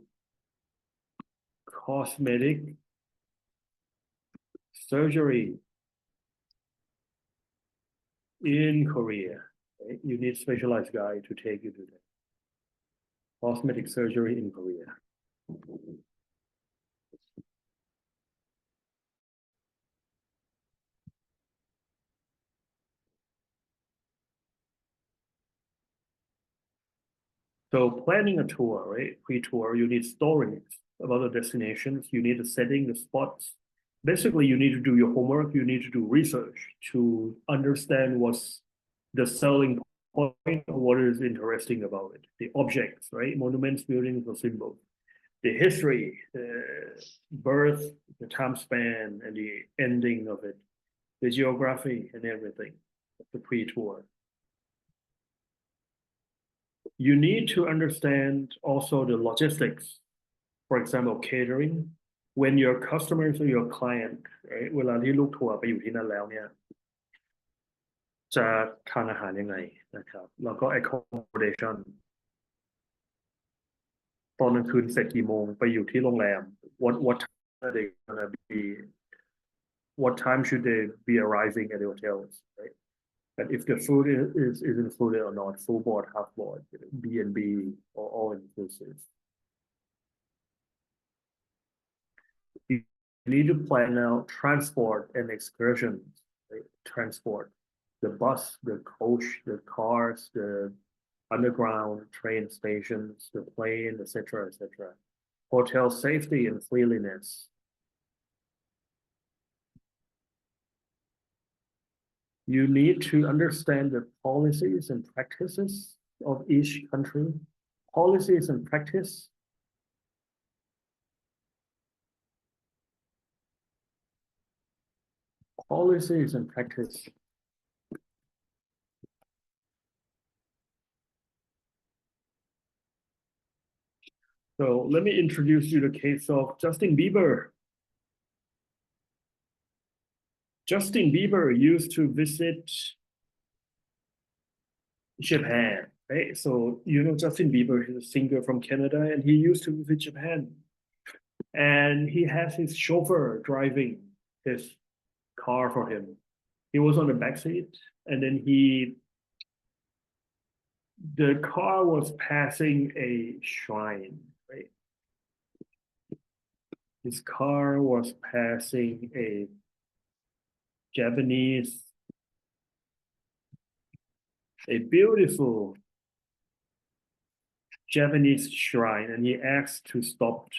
cosmetic surgery in Korea. Right? You need specialized guide to take you to that. Cosmetic surgery in Korea. So planning a tour, right? Pre-tour, you need stories about the destinations. You need the setting, the spots. Basically, you need to do your homework. You need to do research to understand what's the selling point, what is interesting about it. The objects, right? Monuments, buildings, or symbols. The history, the birth, the time span, and the ending of it. The geography and everything. The pre-tour. You need to understand also the logistics. For example, catering. When your customers or your client, right, เวลาที่ลูกทัวร์ไปอยู่ที่นั่นแล้วเนี่ยจะทานอาหารยังไงนะครับแล้วก็ accommodation ตอนกลางคืนเสร็จกี่โมงไปอยู่ที่โรงแรม what time are they gonna be what time should they be arriving at the hotels, right? And if the food is included or not, full board, half board, B&B, or all inclusive. You need to plan out transport and excursions, right? Transport, the bus, the coach, the cars, the underground train stations, the plane, etc., etc. Hotel safety and cleanliness. You need to understand the policies and practices of each country. Policies and practice. Policies and practice. So let me introduce you to the case of Justin Bieber. Justin Bieber used to visit Japan, right? So you know Justin Bieber is a singer from Canada, and he used to visit Japan. And he has his chauffeur driving his car for him. He was on the back seat, and then the car was passing a shrine, right? His car was passing a Japanese, a beautiful Japanese shrine, and he asked to stop.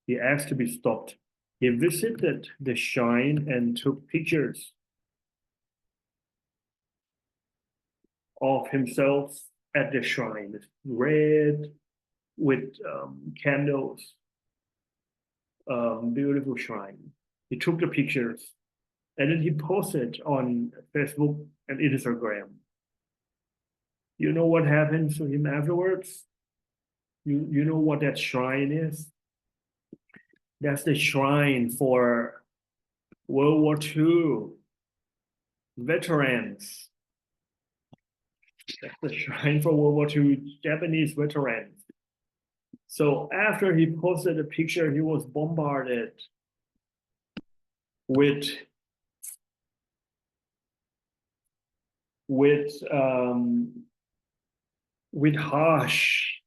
He asked to be stopped. He visited the shrine and took pictures of himself at the shrine, red with candles, beautiful shrine. He took the pictures and then he posted on Facebook and Instagram. You know what happened to him afterwards? You know what that shrine is? That's the shrine for World War II veterans. That's the shrine for World War II Japanese veterans. So after he posted a picture, he was bombarded with with harsh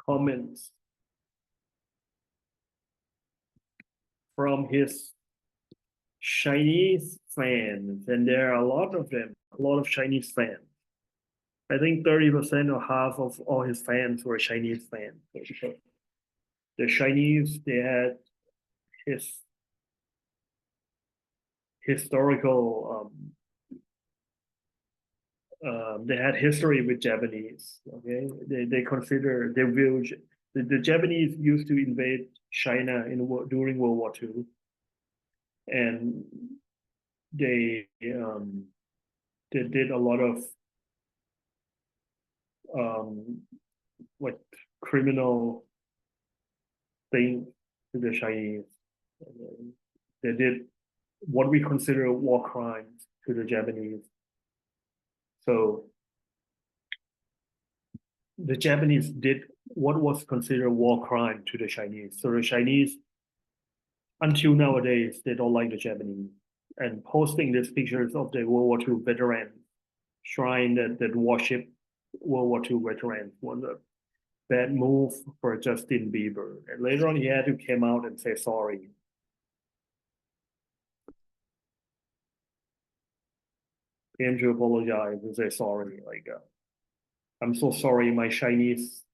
comments from his Chinese fans, and there are a lot of them, a lot of Chinese fans. I think 30% or half of all his fans were Chinese fans. The Chinese, they had his historical they had history with Japanese. Okay, they consider they view the Japanese used to invade China during World War II, and they did a lot of like criminal things to the Chinese. They did what we consider war crimes to the Japanese. So the Japanese did what was considered war crime to the Chinese. So the Chinese, until nowadays, they don't like the Japanese. And posting these pictures of the World War II veteran shrine that worship World War II veterans was a bad move for Justin Bieber. And later on, he had to come out and say sorry. He had to apologize and say sorry. Like, I'm so sorry, my Chinese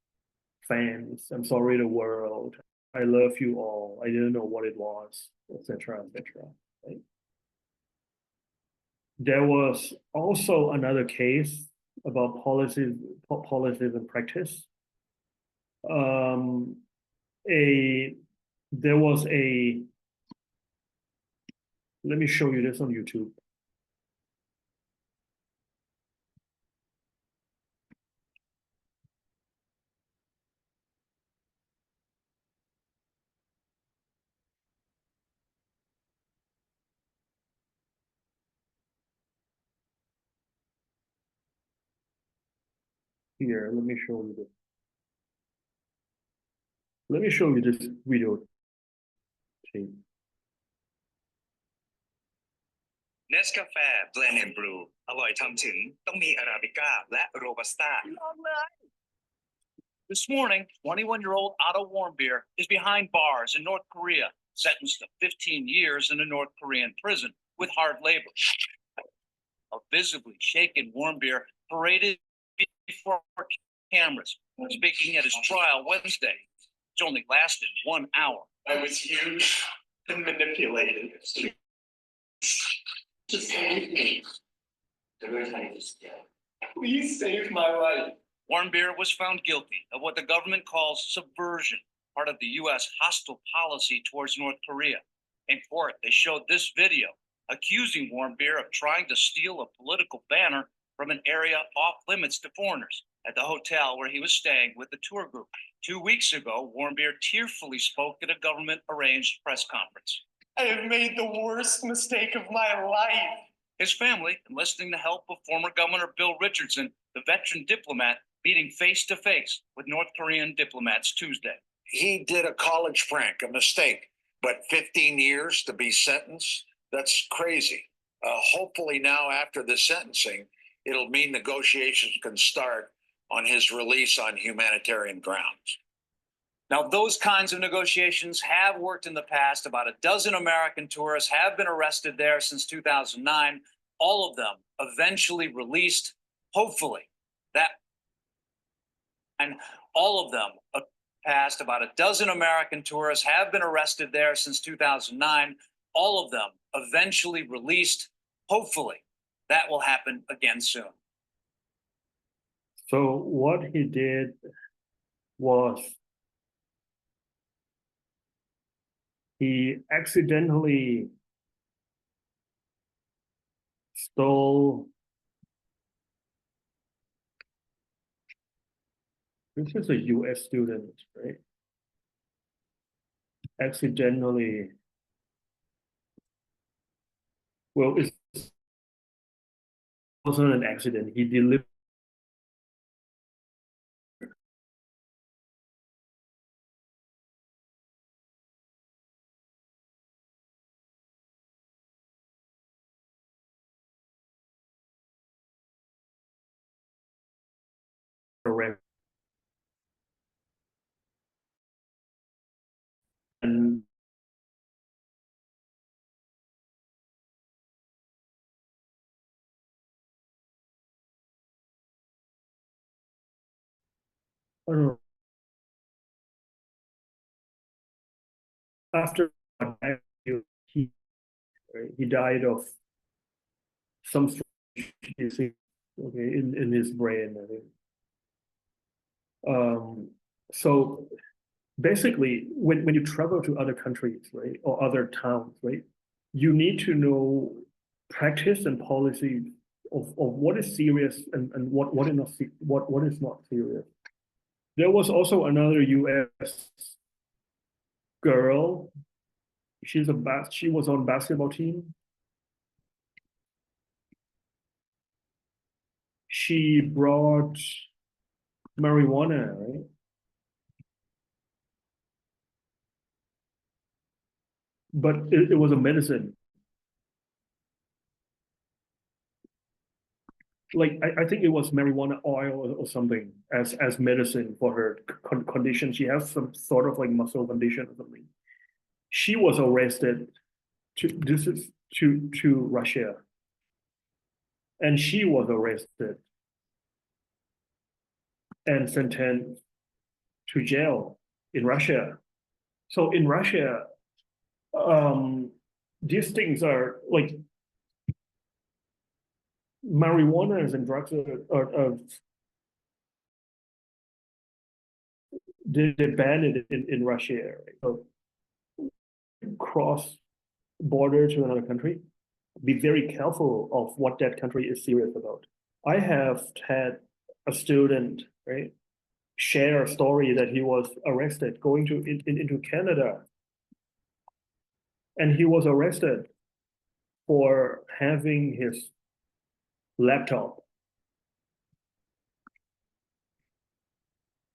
fans. I'm sorry, the world. I love you all. I didn't know what it was, etc., etc. Right? There was also another case about policies and practice. There was a. Let me show you this on YouTube. Here, let me show you this. Let me show you this video. Nescafe Blend and Brew อร่อยทำถึงต้องมีอาราบิก้าและโรบัสต้า This morning, 21-year-old Otto Warmbier is behind bars in North Korea, sentenced to 15 years in a North Korean prison with hard labor. A visibly shaken Warmbier paraded before cameras, speaking at his trial Wednesday, which only lasted 1 hour. I was used and manipulated to save me. Please save my life. Warmbier was found guilty of what the government calls subversion, part of the U.S. hostile policy towards North Korea. In court, they showed this video accusing Warmbier of trying to steal a political banner from an area off limits to foreigners at the hotel where he was staying with the tour group. 2 weeks ago, Warmbier tearfully spoke at a government-arranged press conference. I have made the worst mistake of my life. His family enlisting the help of former Governor Bill Richardson, the veteran diplomat, meeting face-to-face with North Korean diplomats Tuesday. He did a college prank, a mistake, but 15 years to be sentenced, that's crazy. Hopefully now after the sentencing, it'll mean negotiations can start on his release on humanitarian grounds. Now, those kinds of negotiations have worked in the past. About a dozen American tourists have been arrested there since 2009. all of them eventually released, hopefully. That and all of them passed. About a dozen American tourists have been arrested there since 2009. All of them eventually released, hopefully. That will happen again soon. So what he did was he accidentally stole. This is a US student, right? Accidentally. Well, it wasn't an accident. He delivered a and I don't know, after he he died of some disease, okay, in his brain, I think. So basically, when you travel to other countries, right, or other towns, right, you need to know practice and policy of what is serious and what is not what is not serious. There was also another US girl. She was on basketball team. She brought marijuana, right? But it was a medicine. Like I think it was marijuana oil or something as medicine for her condition. She has some sort of like muscle condition or something. She was arrested this is to Russia. And she was arrested and sentenced to jail in Russia. So in Russia, these things are like marijuana and drugs are they ban it in Russia, right? So cross border to another country, be very careful of what that country is serious about. I have had a student, right, share a story that he was arrested going into Canada, and he was arrested for having his laptop,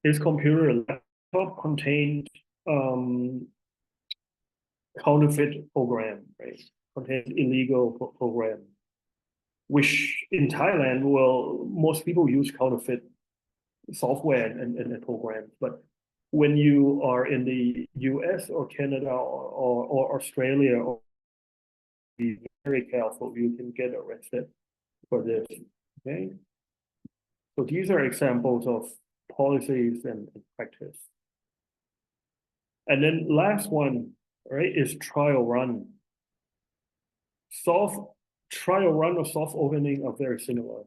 his computer laptop contained counterfeit program, right? Contained illegal program, which in Thailand, well, most people use counterfeit software and programs, but when you are in the US or Canada or Australia, or be very careful, you can get arrested for this. Okay. So these are examples of policies and practice. And then last one, right, is trial run. Trial run or soft opening are very similar.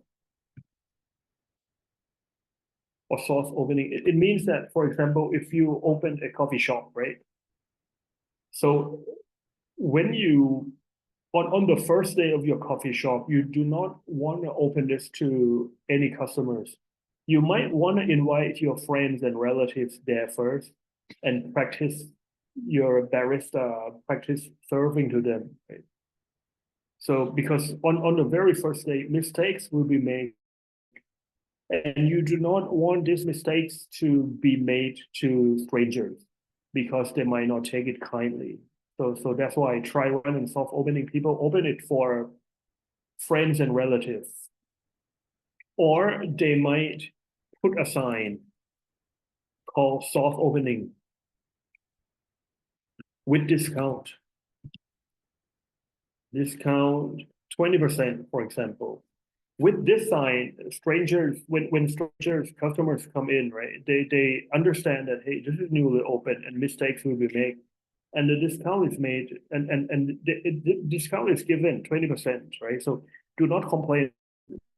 Or soft opening, it means that, for example, if you open a coffee shop, right? So when you on the first day of your coffee shop, you do not want to open this to any customers. You might want to invite your friends and relatives there first and practice your barista, practice serving to them, right? So because on the very first day, mistakes will be made. And you do not want these mistakes to be made to strangers because they might not take it kindly. So that's why try run and soft opening, people open it for friends and relatives. Or they might put a sign called soft opening with discount 20%, for example. With this sign, strangers, when strangers, customers come in, right, they understand that, hey, this is newly open and mistakes will be made. And the discount is made, and the discount is given 20%, right? So do not complain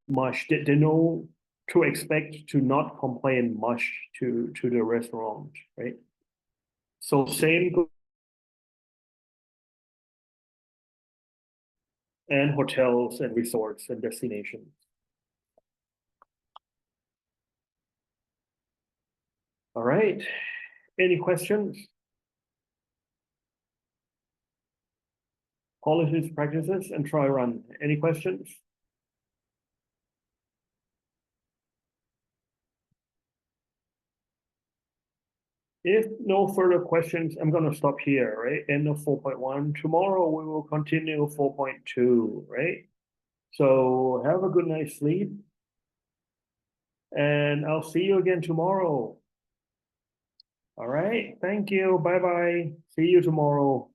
much. They know to expect to not complain much to the restaurant, right? So same and hotels and resorts and destinations. All right. Any questions? Policies, practices, and try run. Any questions? If no further questions, I'm going to stop here, right? End of 4.1. Tomorrow we will continue 4.2, right? So have a good night's sleep. And I'll see you again tomorrow. All right. Thank you. Bye bye. See you tomorrow.